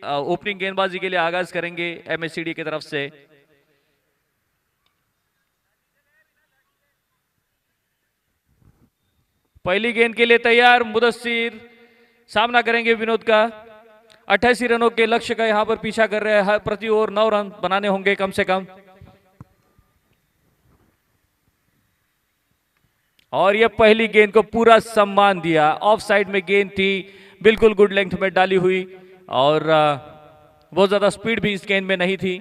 ओपनिंग गेंदबाजी के लिए आगाज करेंगे एमएससीडी की तरफ से। पहली गेंद के लिए तैयार मुदस्सिर, सामना करेंगे विनोद का। 88 रनों के लक्ष्य का यहां पर पीछा कर रहे हैं, प्रति ओवर 9 रन बनाने होंगे कम से कम। और ये पहली गेंद को पूरा सम्मान दिया, ऑफ साइड में गेंद थी, बिल्कुल गुड लेंथ में डाली हुई, और बहुत ज्यादा स्पीड भी इस गेंद में नहीं थी।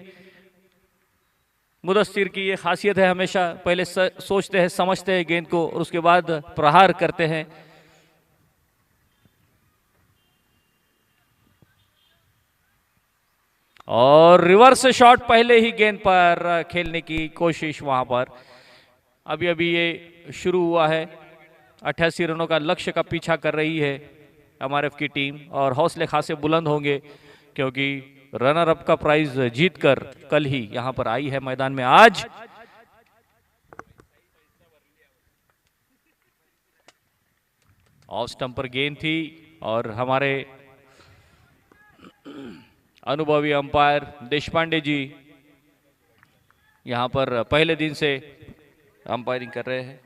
मुदस्सिर की ये खासियत है, हमेशा पहले सोचते हैं, समझते हैं गेंद को और उसके बाद प्रहार करते हैं। और रिवर्स शॉट पहले ही गेंद पर खेलने की कोशिश वहां पर। अभी अभी ये शुरू हुआ है, 88 रनों का लक्ष्य का पीछा कर रही है एमआरएफ की टीम, और हौसले खासे बुलंद होंगे क्योंकि रनर अप का प्राइज जीतकर कल ही यहां पर आई है मैदान में। आज ऑफ स्टंप पर गेंद थी और हमारे अनुभवी अंपायर देशपांडे जी यहां पर पहले दिन से अंपायरिंग कर रहे हैं।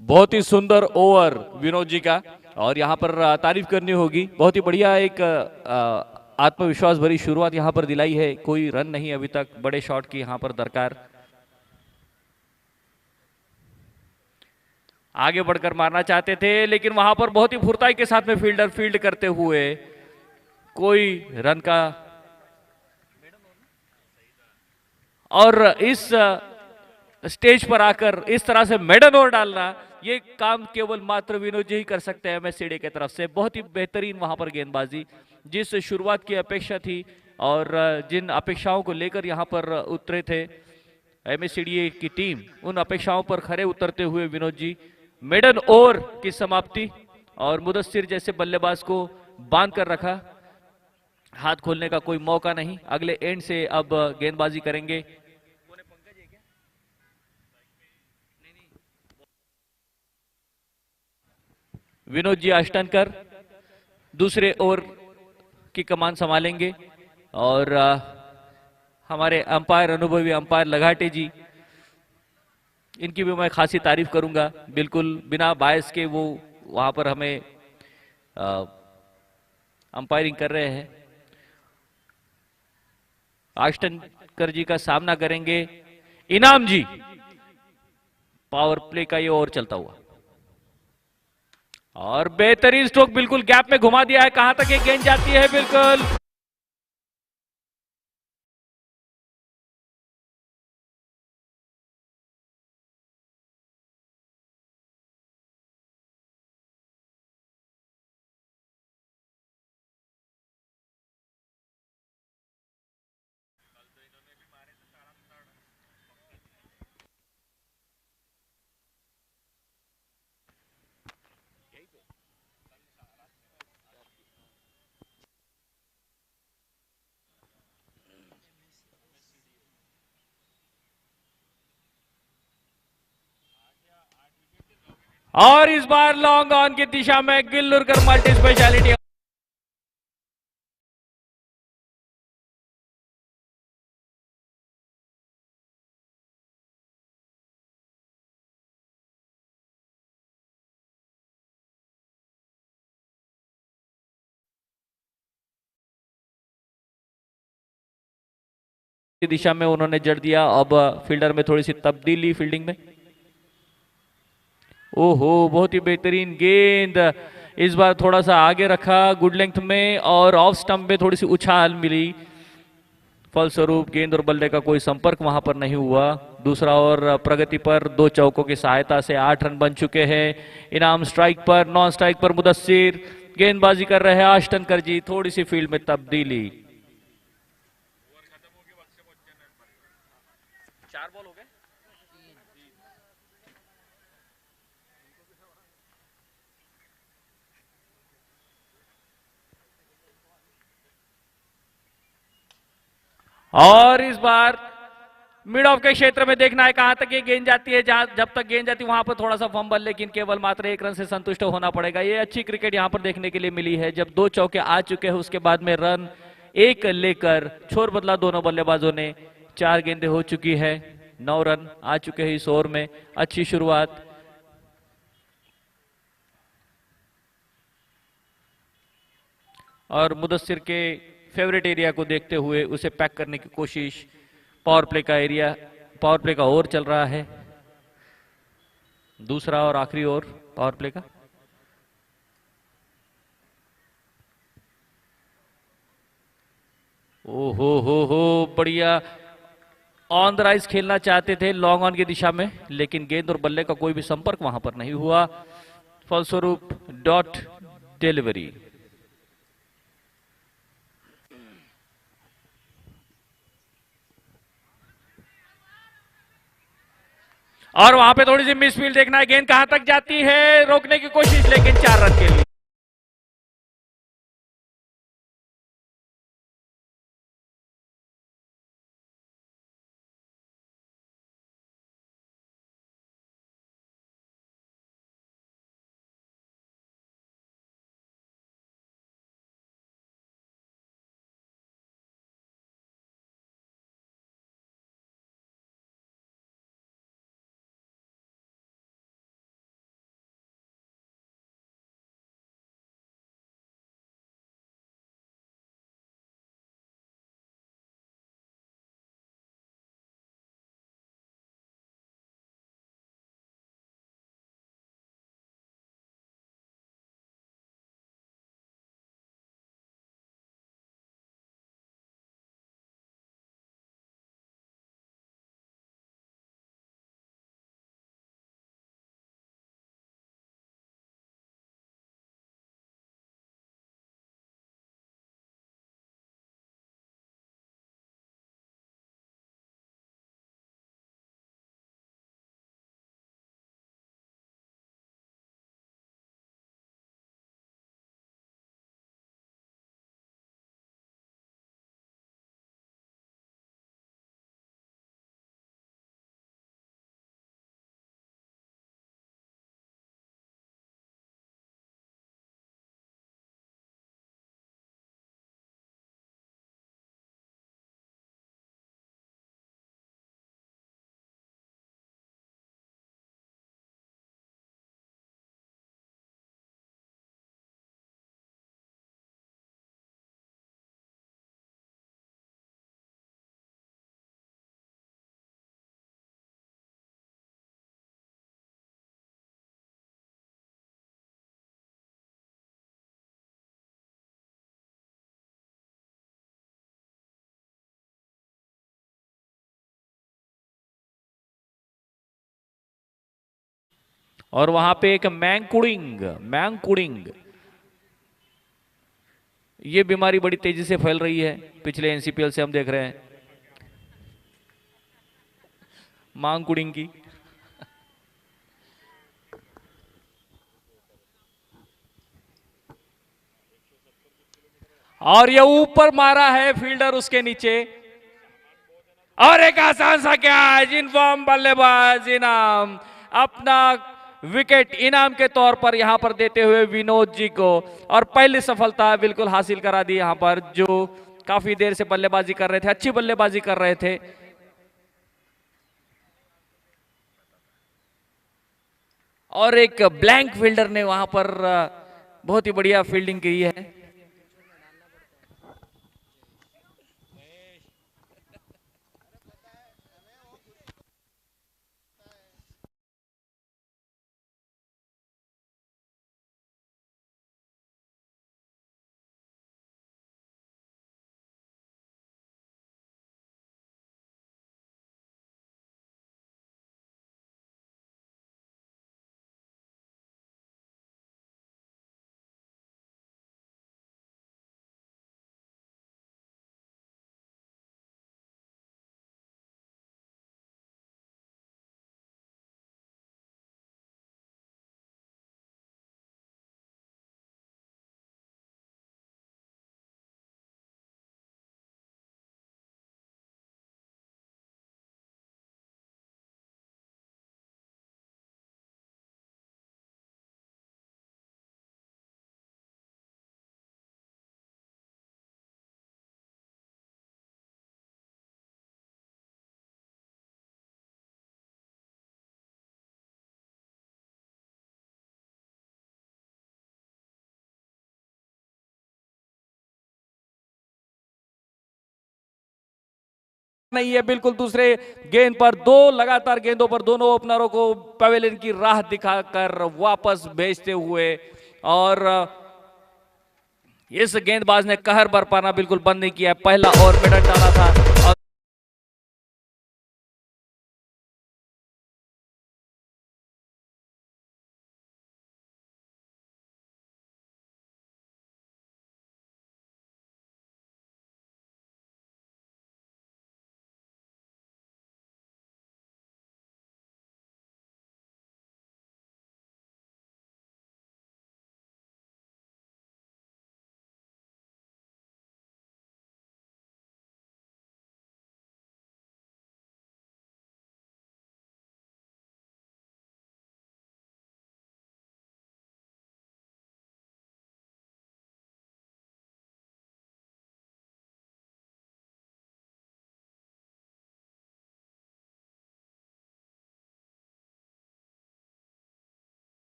बहुत ही सुंदर ओवर विनोद जी का, और यहाँ पर तारीफ करनी होगी, बहुत ही बढ़िया एक आत्मविश्वास भरी शुरुआत यहाँ पर दिलाई है। कोई रन नहीं अभी तक बड़े शॉट की यहाँ पर दरकार। आगे बढ़कर मारना चाहते थे लेकिन वहां पर बहुत ही फुर्ताई के साथ में फील्डर फील्ड करते हुए कोई रन का, और इस स्टेज पर आकर इस तरह से मेडन ओवर डालना, ये काम केवल मात्र विनोद जी ही कर सकते हैं एमएससीडी की तरफ से। बहुत ही बेहतरीन वहां पर गेंदबाजी, जिस शुरुआत की अपेक्षा थी और जिन अपेक्षाओं को लेकर यहां पर उतरे थे एमएससीडी की टीम, उन अपेक्षाओं पर खरे उतरते हुए विनोद जी मेडन ओवर की समाप्ति, और मुदस्सिर जैसे बल्लेबाज को बांध कर रखा, हाथ खोलने का कोई मौका नहीं। अगले एंड से अब गेंदबाजी करेंगे। विनोद जी अष्टनकर दूसरे ओवर की कमान संभालेंगे, और हमारे अंपायर अनुभवी अंपायर लगाटे जी, इनकी भी मैं खासी तारीफ करूंगा, बिल्कुल बिना बायस के वो वहां पर हमें अंपायरिंग कर रहे हैं। अष्टनकर जी का सामना करेंगे इनाम जी। पावर प्ले का ये ओवर चलता हुआ, और बेहतरीन स्ट्रोक, बिल्कुल गैप में घुमा दिया है। कहां तक ये गेंद जाती है, बिल्कुल और इस बार लॉन्ग ऑन की दिशा में गिल्लुरकर मल्टी स्पेशलिटी दिशा में उन्होंने जड़ दिया। अब फील्डर में थोड़ी सी तब्दीली फील्डिंग में। ओहो, बहुत ही बेहतरीन गेंद, इस बार थोड़ा सा आगे रखा गुड लेंथ में और ऑफ स्टंप में थोड़ी सी उछाल मिली। फलस्वरूप गेंद और बल्ले का कोई संपर्क वहां पर नहीं हुआ। दूसरा और प्रगति पर 2 चौकों की सहायता से 8 रन बन चुके हैं। इनाम स्ट्राइक पर, नॉन स्ट्राइक पर मुदस्सिर गेंदबाजी कर रहे हैं। आश्टन कर जी, थोड़ी सी फील्ड में तब्दीली। 4 बॉल हो गए। और इस बार मिड ऑफ के क्षेत्र में देखना है कहां तक ये गेंद जाती है। जब तक गेंद जाती है वहां पर थोड़ा सा फंबल, लेकिन केवल मात्र 1 रन से संतुष्ट होना पड़ेगा। ये अच्छी क्रिकेट यहां पर देखने के लिए मिली है। जब 2 चौके आ चुके हैं उसके बाद में रन 1 लेकर छोर बदला दोनों बल्लेबाजों ने। 4 गेंदें हो चुकी है, 9 रन आ चुके हैं इस ओवर में। अच्छी शुरुआत। और मुदस्सिर के फेवरेट एरिया को देखते हुए उसे पैक करने की कोशिश। पावर प्ले का एरिया, पावर प्ले का ओवर चल रहा है, दूसरा और आखिरी ओवर पावर प्ले का। हो बढ़िया ऑन द राइज खेलना चाहते थे लॉन्ग ऑन की दिशा में, लेकिन गेंद और बल्ले का कोई भी संपर्क वहां पर नहीं हुआ। फलस्वरूप डॉट डिलीवरी। और वहां पे थोड़ी सी मिसफील्ड देखना है। गेंद कहां तक जाती है, रोकने की कोशिश, लेकिन 4 रन के लिए। और वहां पे एक मैंगकुडिंग, ये बीमारी बड़ी तेजी से फैल रही है। पिछले एनसीपीएल से हम देख रहे हैं मांगकुडिंग की। और ये ऊपर मारा है फील्डर उसके नीचे। और एक आसान सा कैच, इनफॉर्म बल्लेबाज इनाम अपना विकेट इनाम के तौर पर यहां पर देते हुए विनोद जी को, और पहली सफलता बिल्कुल हासिल करा दी यहां पर, जो काफी देर से बल्लेबाजी कर रहे थे, अच्छी बल्लेबाजी कर रहे थे। और एक ब्लैंक फील्डर ने वहां पर बहुत ही बढ़िया फील्डिंग की है। नहीं है, बिल्कुल दूसरे गेंद पर दो लगातार गेंदों पर दोनों ओपनरों को पवेलियन की राह दिखाकर वापस भेजते हुए, और इस गेंदबाज ने कहर बरपाना बिल्कुल बंद नहीं किया। पहला ओवर मिडन डाला था और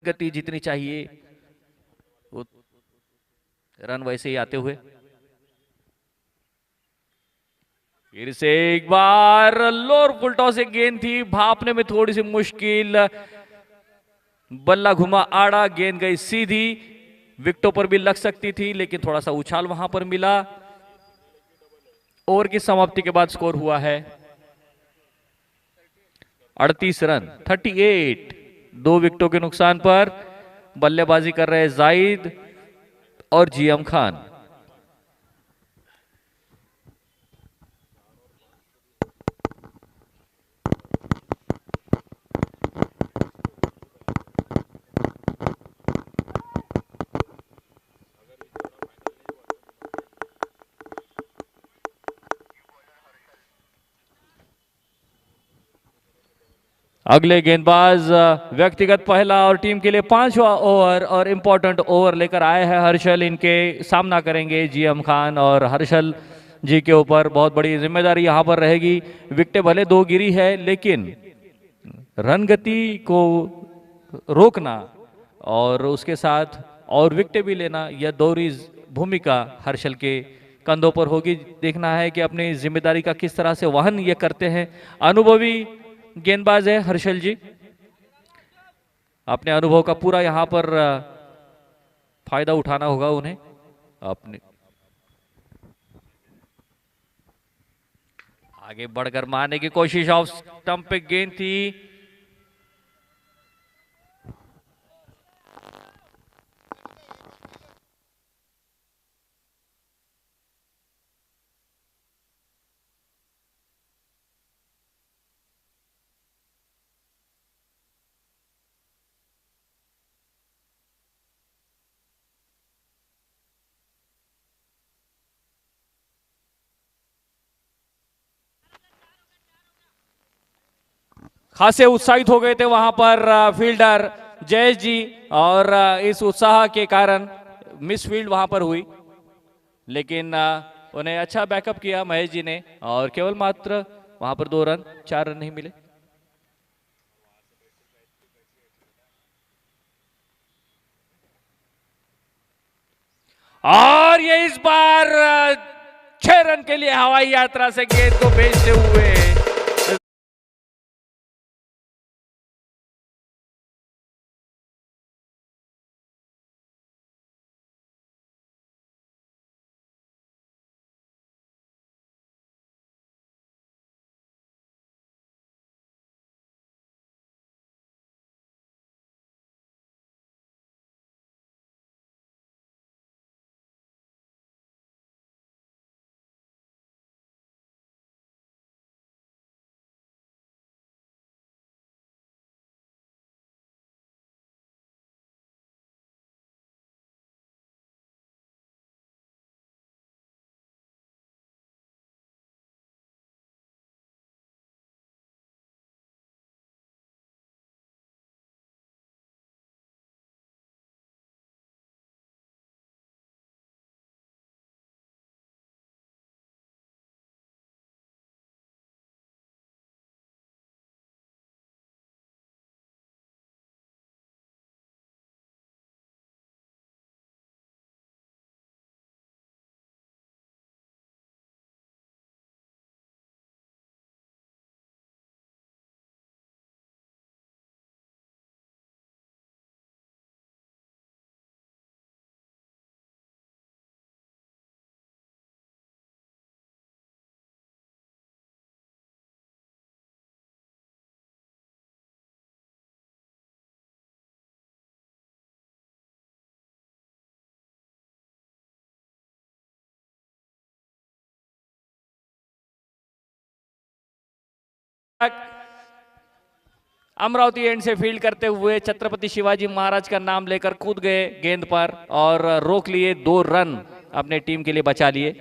गति जितनी चाहिए वो रन वैसे ही आते हुए। फिर से एक बार लोअर फुल टॉस से गेंद थी, भापने में थोड़ी सी मुश्किल, बल्ला घुमा आड़ा, गेंद गई सीधी, विकेटों पर भी लग सकती थी लेकिन थोड़ा सा उछाल वहां पर मिला। ओवर की समाप्ति के बाद स्कोर हुआ है 38 रन 38। 2 विकेटों के नुकसान पर बल्लेबाजी कर रहे जाहिद और जीएम खान। अगले गेंदबाज व्यक्तिगत पहला और टीम के लिए 5वां ओवर और इंपॉर्टेंट ओवर लेकर आए हैं हर्षल। इनके सामना करेंगे जीएम खान और हर्षल जी के ऊपर बहुत बड़ी जिम्मेदारी यहां पर रहेगी। विकेटें भले 2 गिरी है लेकिन रन गति को रोकना और उसके साथ और विकेटें भी लेना, यह दोहरी भूमिका हर्षल के कंधों पर होगी। देखना है कि अपनी जिम्मेदारी का किस तरह से वहन ये करते हैं। अनुभवी गेंदबाज है हर्षल जी, अपने अनुभव का पूरा यहां पर फायदा उठाना होगा उन्हें। अपने आगे बढ़कर मारने की कोशिश, ऑफ स्टंप पे गेंद थी। खासे उत्साहित हो गए थे वहां पर फील्डर जयेश जी और इस उत्साह के कारण मिस फील्ड वहां पर हुई लेकिन उन्हें अच्छा बैकअप किया महेश जी ने और केवल मात्र वहां पर 2 रन 4 रन नहीं मिले। और ये इस बार 6 रन के लिए हवाई यात्रा से गेंद को भेजते हुए अमरावती एंड से फील्ड करते हुए छत्रपति शिवाजी महाराज का नाम लेकर कूद गए गेंद पर और रोक लिए, 2 रन अपने टीम के लिए बचा लिए।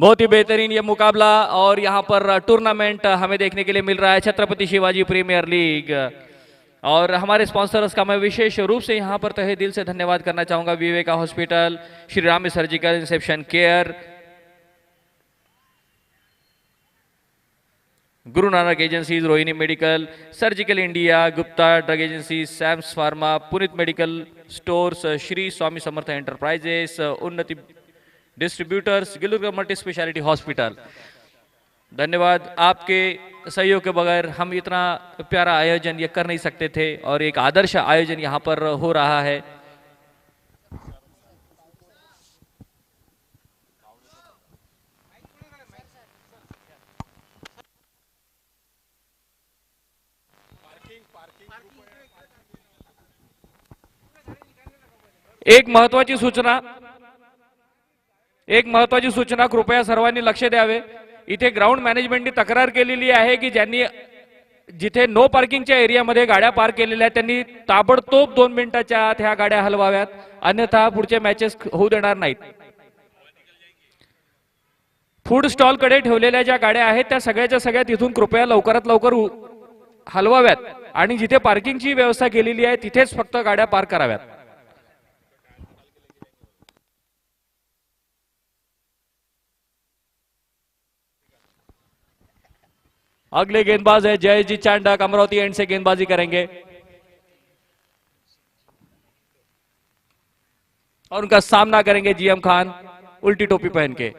बहुत ही बेहतरीन ये मुकाबला और यहाँ पर टूर्नामेंट हमें देखने के लिए मिल रहा है छत्रपति शिवाजी प्रीमियर लीग। और हमारे स्पॉन्सर्स का मैं विशेष रूप से यहाँ पर तहे दिल से धन्यवाद करना चाहूंगा। Viveka hospital, Shri Ram surgical inception care, Guru Nanak agencies, Rohini medical, surgical India, Gupta drug agency, Sam's pharma, Punit medical stores, Shri Swami Samarth enterprises, Unnati distributors, Gilurga multi speciality hospital. धन्यवाद। आपके सहयोग के बगैर हम इतना प्यारा आयोजन ये कर नहीं सकते थे और एक आदर्श आयोजन यहाँ पर हो रहा है। एक महत्वाची सूचना कृपया सर्वांनी लक्ष द्यावे। इथे ग्राउंड मॅनेजमेंटनी तक्रार केलेली आहे की ज्यांनी जिथे नो पार्किंगच्या एरियामध्ये गाड्या पार्क केलेल्या आहेत त्यांनी ताबडतोब 2 मिनिटाच्या आत ह्या गाड्या हलवाव्यात, अन्यथा पुढचे मॅचेस होऊ देणार नाहीत। फूड स्टॉल कडे ठेवलेल्या ज्या गाड्या आहेत त्या सगळ्याच्या सगळ्या तिथून कृपया लवकरात लवकर हलवाव्यात आणि जिथे पार्किंगची व्यवस्था केलेली आहे तिथेच फक्त गाड्या पार्क कराव्यात। अगले गेंदबाज है जयजी चांडक, अमरावती एंड से गेंदबाजी करेंगे और उनका सामना करेंगे जीएम खान उल्टी टोपी पहन के।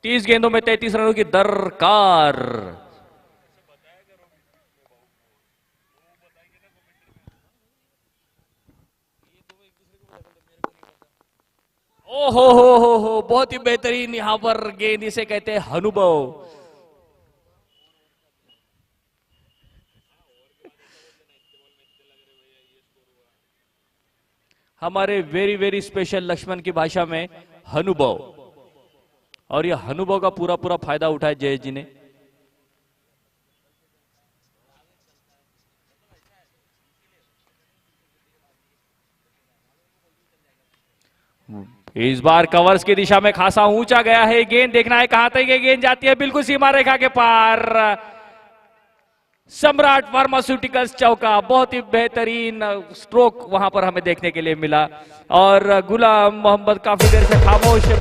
30 गेंदों में 33 रनों की दरकार। ओ हो, बहुत ही बेहतरीन यहां पर गेंद, इसे कहते हैं अनुभव। हमारे वेरी वेरी स्पेशल लक्ष्मण की भाषा में अनुभव, और यह अनुभव का पूरा पूरा फायदा उठाया जयेश जी ने। इस बार कवर्स की दिशा में खासा ऊंचा गया है गेंद, देखना है कहां तक ये गेंद जाती है, बिल्कुल सीमा रेखा के पार। सम्राट फार्मास्यूटिकल्स चौका, बहुत ही बेहतरीन स्ट्रोक वहां पर हमें देखने के लिए मिला और गुलाम मोहम्मद काफी देर से खामोश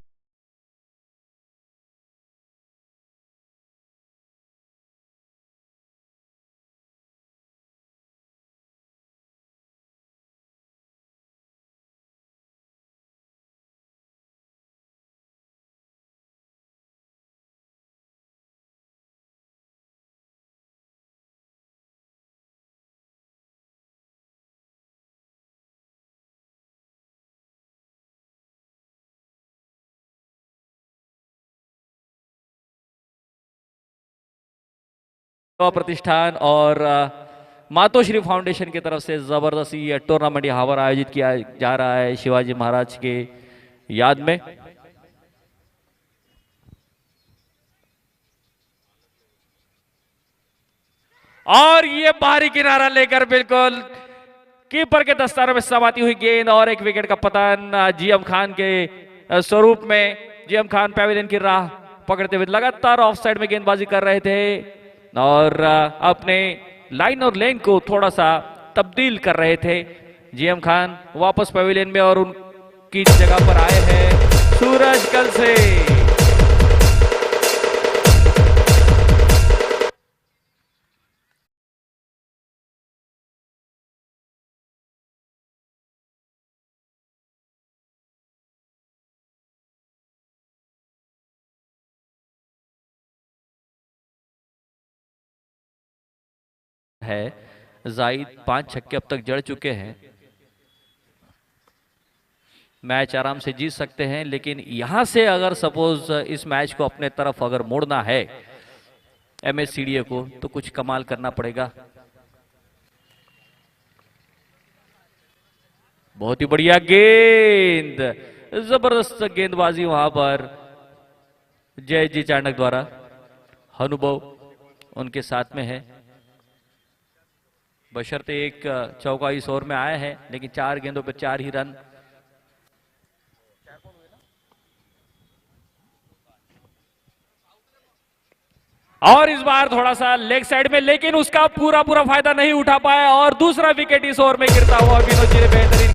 प्रतिष्ठान और मातोश्री फाउंडेशन की तरफ से जबरदस्ती यह टूर्नामेंट यहाँ पर आयोजित किया जा रहा है शिवाजी महाराज के याद में। और ये बाहरी किनारा लेकर बिल्कुल कीपर के दस्तारों में समाती हुई गेंद और एक विकेट का पतन जीएम खान के स्वरूप में। जीएम खान पैवेलियन की राह पकड़ते हुए लगातार ऑफ साइड में गेंदबाजी कर रहे थे और अपने लाइन और लेन को थोड़ा सा तब्दील कर रहे थे। जीएम खान वापस पवेलियन में और उनकी जगह पर आए हैं सूरज कल से। है जाहिद 5 छक्के अब तक जड़ चुके हैं, मैच आराम से जीत सकते हैं, लेकिन यहां से अगर सपोज इस मैच को अपने तरफ अगर मोड़ना है एमएससीडीए को तो कुछ कमाल करना पड़ेगा। बहुत ही बढ़िया गेंद, जबरदस्त गेंदबाजी वहां पर जय जी चाणक द्वारा। अनुभव उनके साथ में है, बशर्ते एक चौका इस ओवर में आया है, लेकिन 4 गेंदों पर 4 ही रन। और इस बार थोड़ा सा लेग साइड में, लेकिन उसका पूरा पूरा फायदा नहीं उठा पाया और दूसरा विकेट इस ओवर में गिरता हुआ विनोद जी ने बेहतरीन।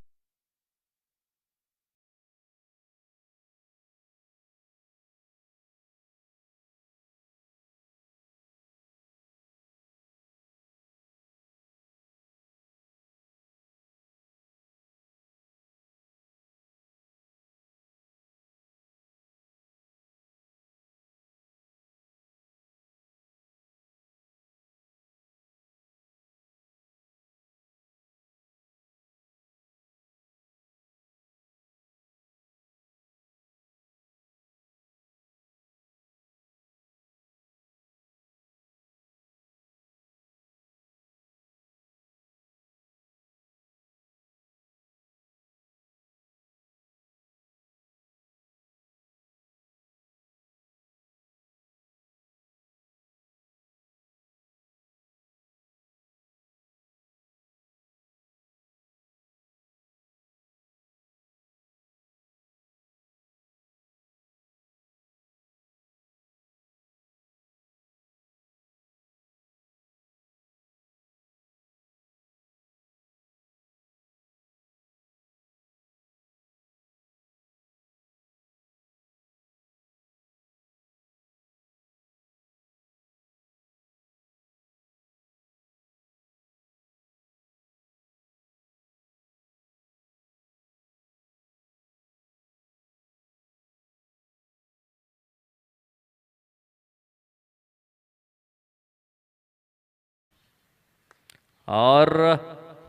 और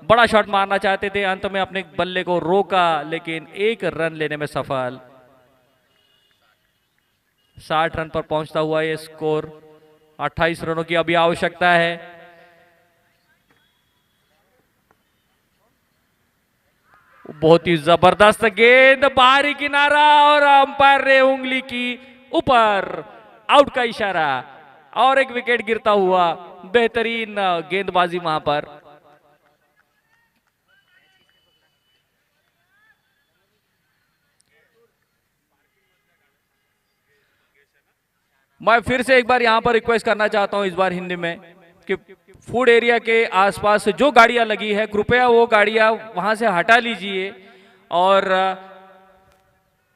बड़ा शॉट मारना चाहते थे, अंत में अपने बल्ले को रोका लेकिन एक रन लेने में सफल। 60 रन पर पहुंचता हुआ ये स्कोर, 28 रनों की अभी आवश्यकता है। बहुत ही जबरदस्त गेंद, बाहरी किनारा और अंपायर ने उंगली की ऊपर, आउट का इशारा और एक विकेट गिरता हुआ। बेहतरीन गेंदबाजी वहां पर। मैं फिर से एक बार यहां पर रिक्वेस्ट करना चाहता हूं, इस बार हिंदी में, कि फूड एरिया के आसपास जो गाड़ियां लगी है कृपया वो गाड़ियां वहां से हटा लीजिए और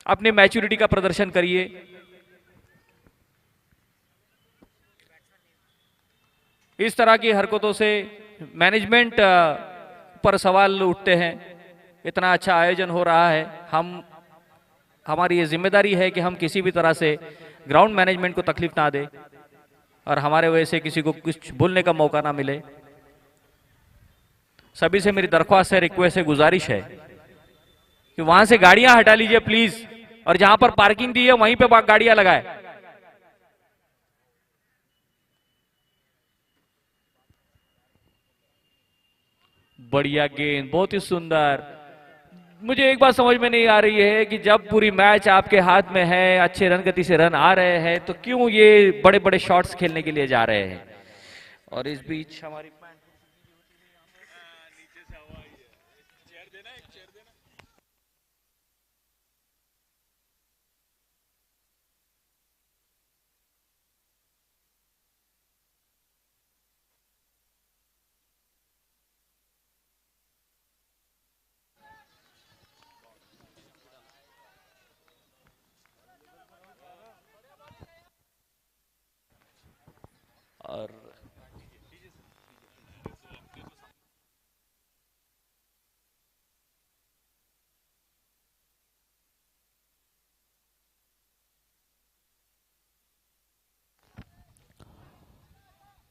अपनी मैच्योरिटी का प्रदर्शन करिए। इस तरह की हरकतों से मैनेजमेंट पर सवाल उठते हैं। इतना अच्छा आयोजन हो रहा है, हमारी ये जिम्मेदारी है कि हम किसी भी तरह से ग्राउंड मैनेजमेंट को तकलीफ ना दे और हमारे वजह से किसी को कुछ बोलने का मौका ना मिले। सभी से मेरी दरख्वास्त है, रिक्वेस्ट है, गुजारिश है कि वहां से गाड़ियां हटा लीजिए प्लीज, और जहां पर पार्किंग दी है वहीं पे गाड़ियां लगाए। बढ़िया गेंद, बहुत ही सुंदर। मुझे एक बात समझ में नहीं आ रही है कि जब पूरी मैच आपके हाथ में है, अच्छे रन गति से रन आ रहे हैं, तो क्यों ये बड़े बड़े शॉट्स खेलने के लिए जा रहे हैं। और इस बीच हमारी और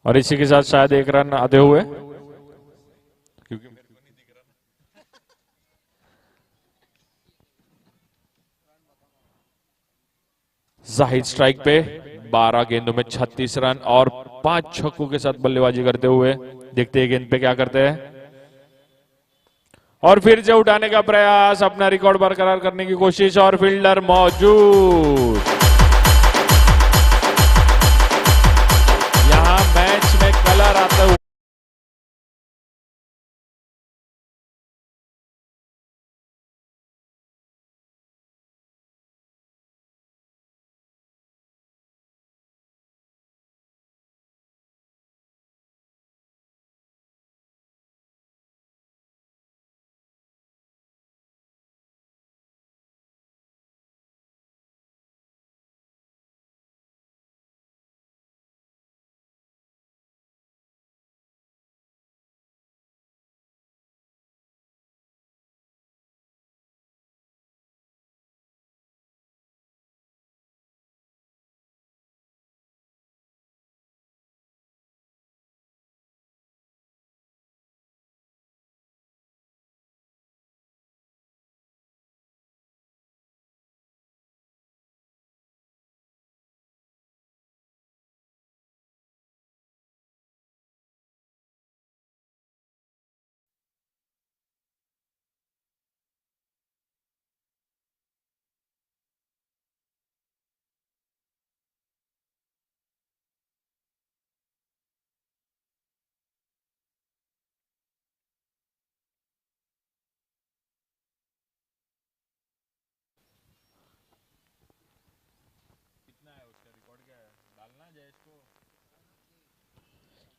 और इसी के साथ शायद एक रन आधे हुए, क्योंकि जाहिद स्ट्राइक पे 12 गेंदों में 36 रन और 5 छक्कों के साथ बल्लेबाजी करते हुए। देखते हैं गेंद पे क्या करते हैं। और फिर से उठाने का प्रयास, अपना रिकॉर्ड बरकरार करने की कोशिश और फील्डर मौजूद। यहां मैच में कलर आता हुआ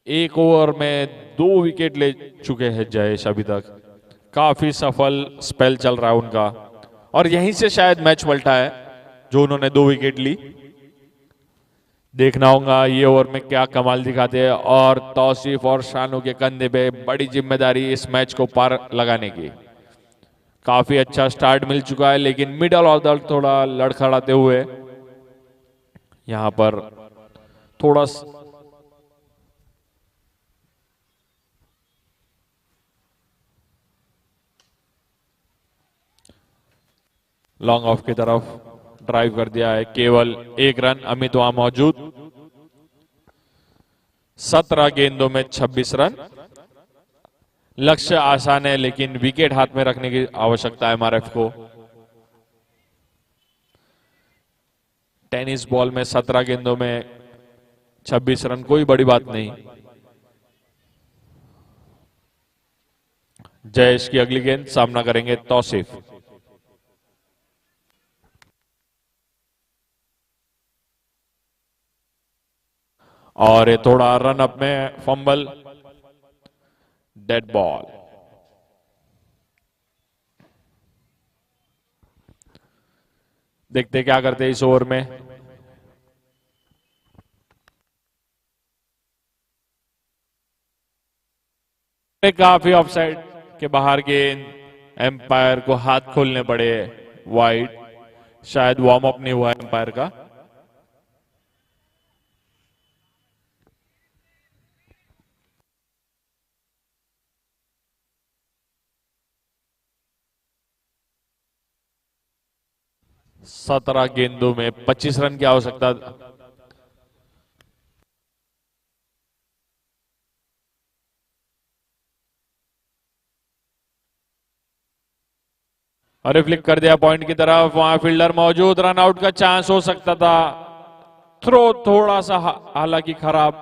एक ओवर में 2 विकेट ले चुके हैं जयेश अभी तक। काफी सफल स्पेल चल रहा है उनका और यहीं से शायद मैच पलटा है जो उन्होंने 2 विकेट ली। देखना होगा ये ओवर में क्या कमाल दिखाते हैं और तौसीफ और शानू के कंधे पे बड़ी जिम्मेदारी इस मैच को पार लगाने की। काफी अच्छा स्टार्ट मिल चुका है लेकिन मिडल ऑर्डर थोड़ा लड़खड़ाते हुए यहां पर थोड़ा लॉन्ग ऑफ की तरफ ड्राइव कर दिया है। केवल 1 रन अमित वहां मौजूद। 17 गेंदों में 26 रन। लक्ष्य आसान है लेकिन विकेट हाथ में रखने की आवश्यकता है एमआरएफ को। टेनिस बॉल में 17 गेंदों में 26 रन कोई बड़ी बात नहीं। जयेश की अगली गेंद सामना करेंगे तौसीफ। और ये थोड़ा रन अप में फंबल, डेड बॉल। देखते क्या करते हैं इस ओवर में। काफी ऑफसाइड के बाहर गेंद, एम्पायर को हाथ खोलने पड़े, वाइड। शायद वार्म अप नहीं हुआ एम्पायर का। सत्रह गेंदों में 25 रन की आवश्यकता। अरे फ्लिक कर दिया पॉइंट की तरफ, वहां फील्डर मौजूद, रन आउट का चांस हो सकता था। थ्रो थोड़ा सा हालांकि खराब,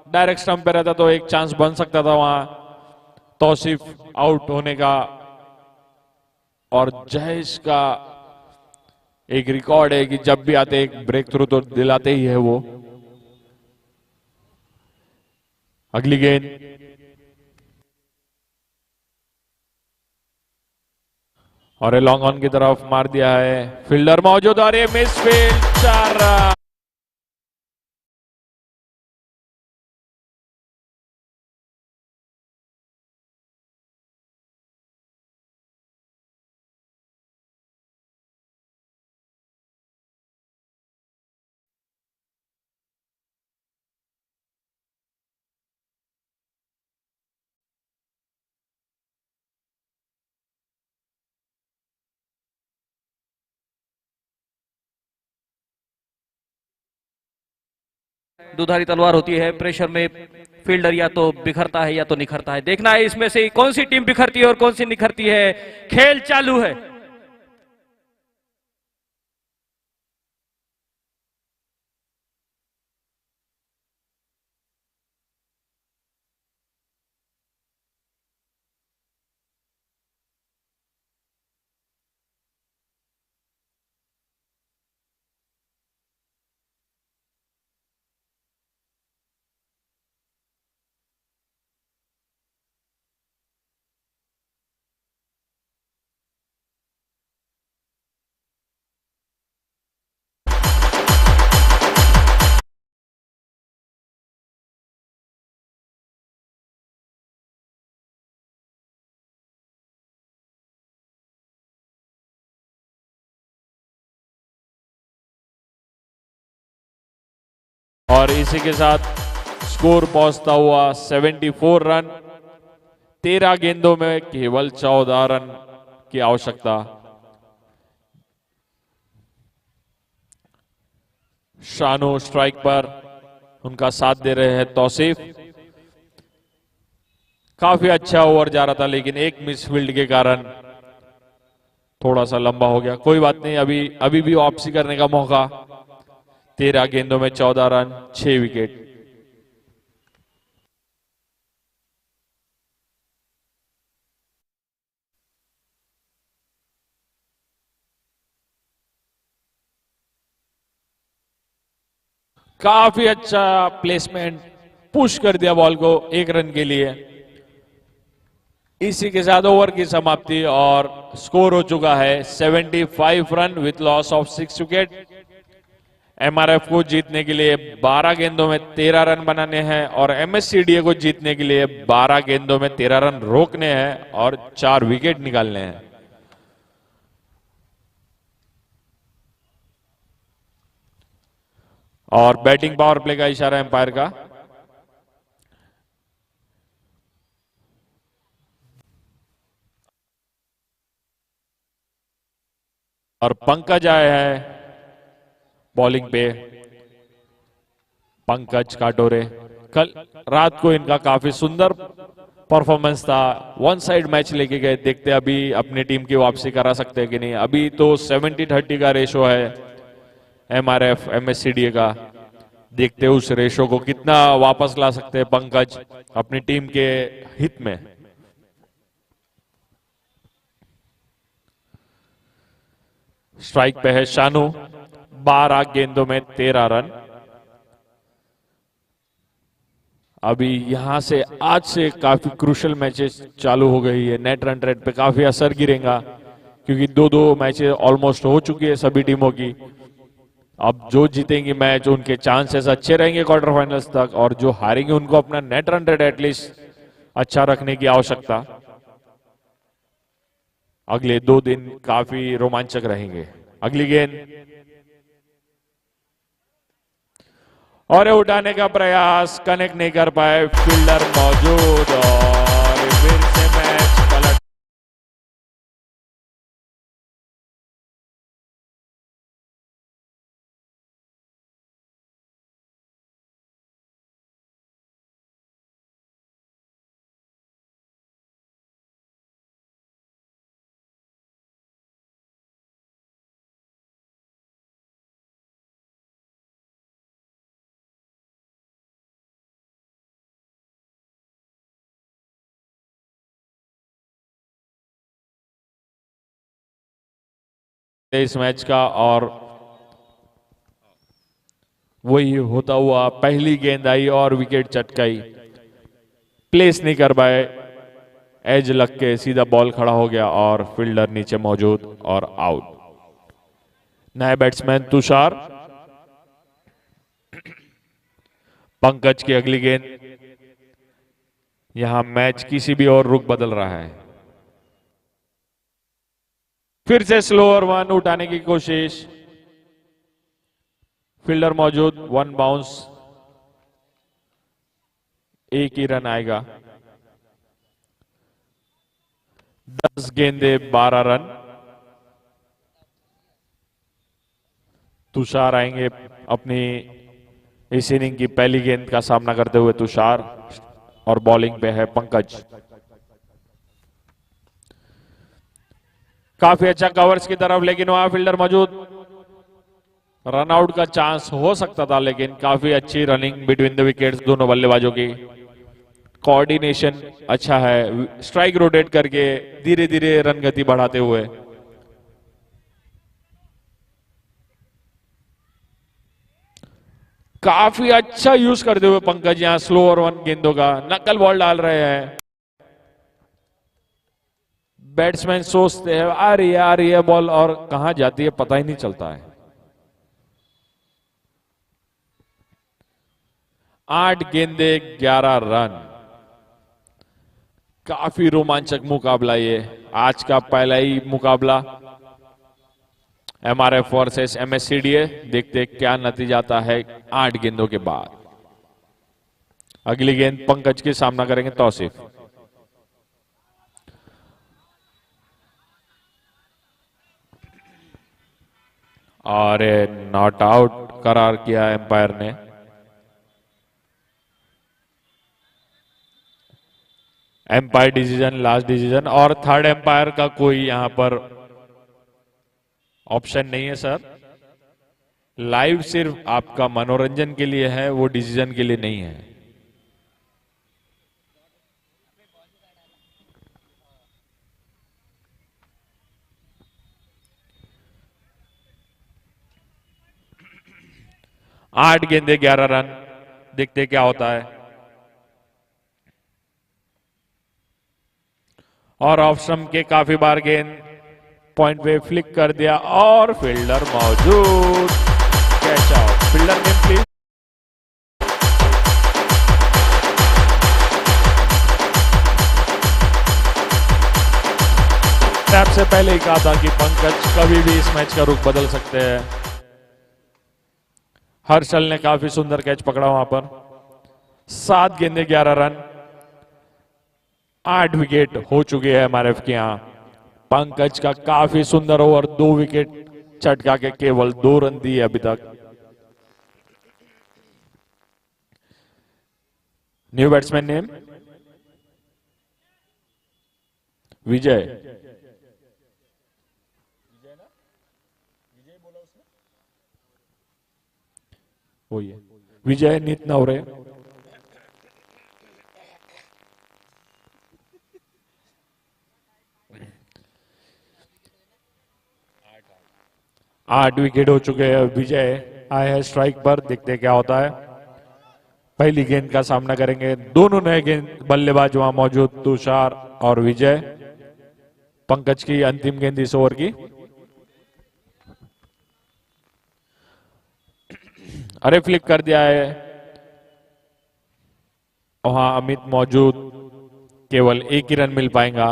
डायरेक्ट स्टंप पे रहता तो एक चांस बन सकता था वहां तौसीफ आउट होने का। और जयेश का एक रिकॉर्ड है कि जब भी आते एक ब्रेक थ्रू तो दिलाते ही है वो। अगली गेंद और ये लॉन्ग ऑन की तरफ मार दिया है, फील्डर मौजूद और ये मिस फील्ड, 4 रन। दुधारी तलवार होती है, प्रेशर में फील्डर या तो बिखरता है या तो निखरता है। देखना है इसमें से कौन सी टीम बिखरती है और कौन सी निखरती है। खेल चालू है। और इसी के साथ स्कोर पहुंचता हुआ 74 रन। 13 गेंदों में केवल 14 रन की आवश्यकता। शानू स्ट्राइक पर, उनका साथ दे रहे हैं तौसीफ। काफी अच्छा ओवर जा रहा था लेकिन एक मिसफील्ड के कारण थोड़ा सा लंबा हो गया। कोई बात नहीं, अभी भी वापसी करने का मौका। 13 गेंदों में 14 रन, 6 विकेट। काफी अच्छा प्लेसमेंट, पुश कर दिया बॉल को 1 रन के लिए। इसी के साथ ओवर की समाप्ति और स्कोर हो चुका है 75 run with loss of 6 wicket. MRF को जीतने के लिए 12 गेंदों में 13 रन बनाने हैं और एमएससीडीए को जीतने के लिए 12 गेंदों में 13 रन रोकने हैं और 4 विकेट निकालने हैं। और बैटिंग पावर प्ले का इशारा एम्पायर का। और पंकज आए हैं बॉलिंग पे, पंकज काटोरे। कल रात को इनका काफी सुंदर परफॉर्मेंस था, 1 साइड मैच लेके गए। देखते अभी अपनी टीम की वापसी करा सकते हैं कि नहीं। अभी तो 70-30 का रेशो है एमआरएफ एमएससीडीए का। देखते उस रेशो को कितना वापस ला सकते हैं पंकज अपनी टीम के हित में। स्ट्राइक पे है शानू, 12 गेंदों में 13 रन। अभी यहां से आज से काफी क्रूशल मैचेस चालू हो गई है। नेट रन रेट पे काफी असर गिरेगा क्योंकि 2-2 मैचेस ऑलमोस्ट हो चुकी है सभी टीमों की। अब जो जीतेंगे मैच उनके चांसेस अच्छे रहेंगे क्वार्टर फाइनल्स तक, और जो हारेंगे उनको अपना नेट रन रेट एटलीस्ट अच्छा रखने की आवश्यकता। अगले 2 दिन काफी रोमांचक रहेंगे। अगली गेंद और उठाने का प्रयास, कनेक्ट नहीं कर पाए, फील्डर मौजूद और फिर से मैच पलट। इस मैच का और वही होता हुआ पहली गेंद आई और विकेट चटकाई, प्लेस नहीं कर पाए, एज लग के सीधा बॉल खड़ा हो गया और फील्डर नीचे मौजूद और आउट। नए बैट्समैन तुषार। पंकज की अगली गेंद, यहां मैच किसी भी और रुख बदल रहा है। फिर से स्लोअर 1 उठाने की कोशिश, फील्डर मौजूद, 1 बाउंस, 1 ही रन आएगा। 10 गेंदे 12 रन। तुषार आएंगे अपनी इस इनिंग की पहली गेंद का सामना करते हुए। तुषार और बॉलिंग पे है पंकज। काफी अच्छा कवर्स की तरफ, लेकिन वहां फील्डर मौजूद, रन आउट का चांस हो सकता था, लेकिन काफी अच्छी रनिंग बिटवीन द विकेट्स दोनों बल्लेबाजों की। कोऑर्डिनेशन अच्छा है, स्ट्राइक रोटेट करके धीरे धीरे रन गति बढ़ाते हुए। काफी अच्छा यूज करते हुए पंकज यहां स्लोअर 1 गेंदों का, नकल बॉल डाल रहे हैं। बैट्समैन सोचते हैं आ रही है बॉल, और कहां जाती है पता ही नहीं चलता है। 8 गेंदे 11 रन। काफी रोमांचक मुकाबला ये आज का पहला ही मुकाबला एमआरएफ वर्सेस एमएससीडीए। देखते क्या नतीजा आता है 8 गेंदों के बाद। अगली गेंद पंकज के सामना करेंगे तौसीफ। और नॉट आउट करार किया एम्पायर ने। एम्पायर डिसीजन लास्ट डिसीजन, और थर्ड एम्पायर का कोई यहां पर ऑप्शन नहीं है सर। लाइव सिर्फ आपका मनोरंजन के लिए है, वो डिसीजन के लिए नहीं है। 8 गेंदे 11 रन। देखते क्या होता है। और ऑफ स्टंप के काफी बार गेंद पॉइंट पे फ्लिक कर दिया और फील्डर मौजूद। Catch out. Fielder name please. Snap से पहले ही कहा था कि पंकज कभी भी इस मैच का रुख बदल सकते हैं। हर्षल ने काफी सुंदर कैच पकड़ा वहां पर। 7 गेंदे 11 रन। 8 विकेट हो चुके हैं एमआरएफ के यहां। पंकज का काफी सुंदर ओवर, 2 विकेट चटका के केवल 2 रन दिए अभी तक। न्यू बैट्समैन नेम विजय। वही है विजय नीत नवरे। आठ विकेट हो चुके हैं। विजय आए हैं स्ट्राइक पर। देखते क्या होता है। पहली गेंद का सामना करेंगे दोनों नए गेंद बल्लेबाज वहां मौजूद, तुषार और विजय। पंकज की अंतिम गेंद इस ओवर की। अरे फ्लिक कर दिया है। वहां अमित मौजूद, केवल 1 ही रन मिल पाएगा।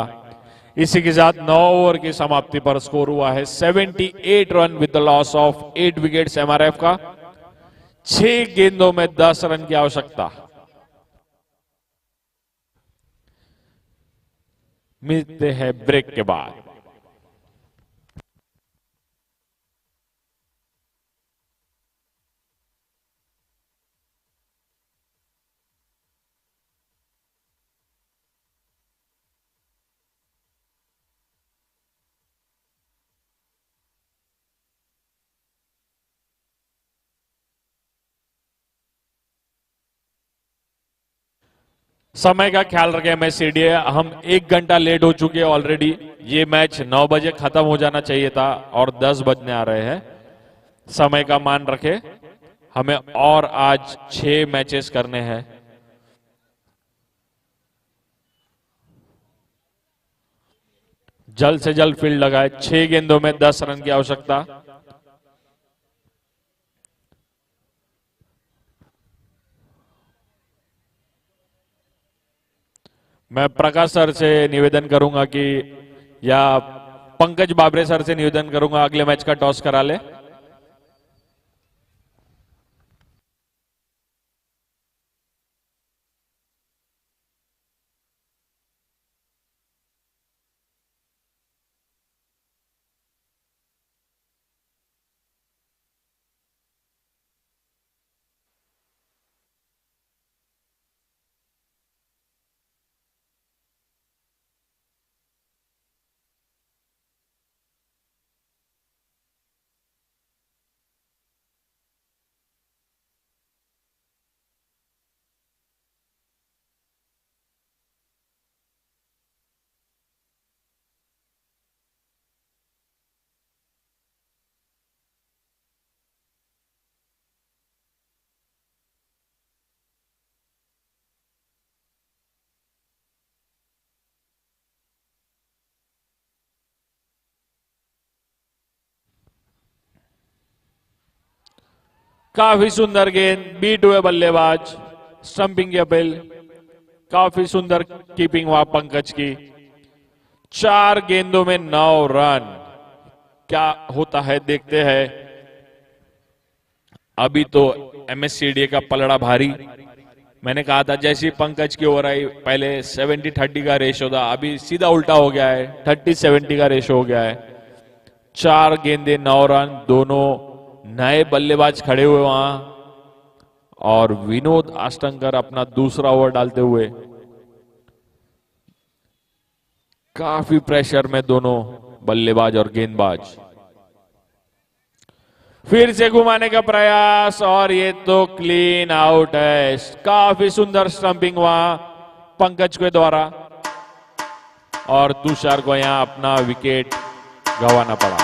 इसी के साथ 9 ओवर की समाप्ति पर स्कोर हुआ है 78 run with the loss of 8 wickets MRF का। 6 गेंदों में 10 रन की आवश्यकता। मिलते हैं ब्रेक के बाद। समय का ख्याल रखें MSCDA। हम 1 घंटा लेट हो चुके हैं ऑलरेडी। ये मैच 9 बजे खत्म हो जाना चाहिए था और 10 बजने आ रहे हैं। समय का मान रखें। हमें और आज 6 मैचेस करने हैं। जल्द से जल्द फील्ड लगाए। 6 गेंदों में 10 रन की आवश्यकता। मैं प्रकाश सर से निवेदन करूंगा कि, या पंकज बाबरे सर से निवेदन करूंगा अगले मैच का टॉस करा ले। काफी सुंदर गेंद, बीट हुए बल्लेबाज, स्टंपिंग की अपील। काफी सुंदर कीपिंग वहां पंकज की। 4 गेंदों में 9 रन। क्या होता है देखते हैं। अभी तो MSCDA का पलड़ा भारी। मैंने कहा था जैसी पंकज की ओवर आई पहले 70-30 का रेशो था, अभी सीधा उल्टा हो गया है, 30-70 का रेशो हो गया है। 4 गेंदे 9 रन। दोनों नए बल्लेबाज खड़े हुए वहां और विनोद आष्टंकर अपना दूसरा ओवर डालते हुए। काफी प्रेशर में दोनों बल्लेबाज और गेंदबाज। फिर से घुमाने का प्रयास और ये तो क्लीन आउट है। काफी सुंदर स्टंपिंग वहां पंकज के द्वारा और तुषार को यहां अपना विकेट गंवाना पड़ा।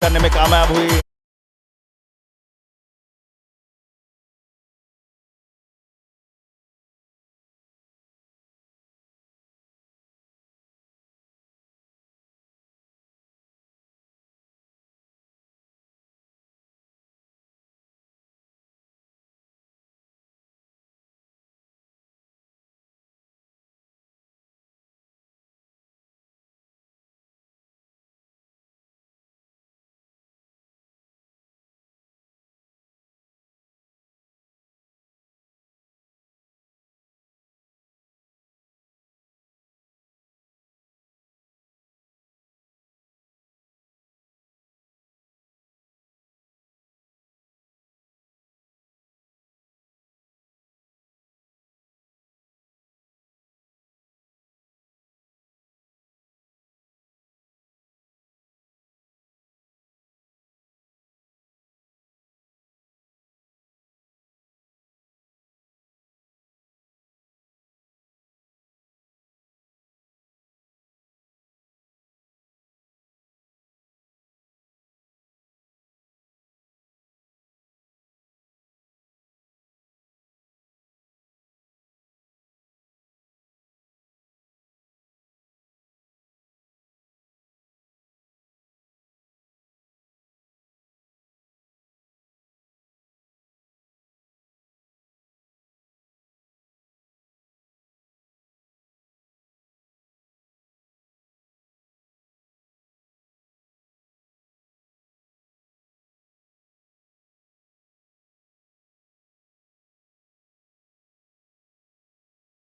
करने में कामयाब हुई।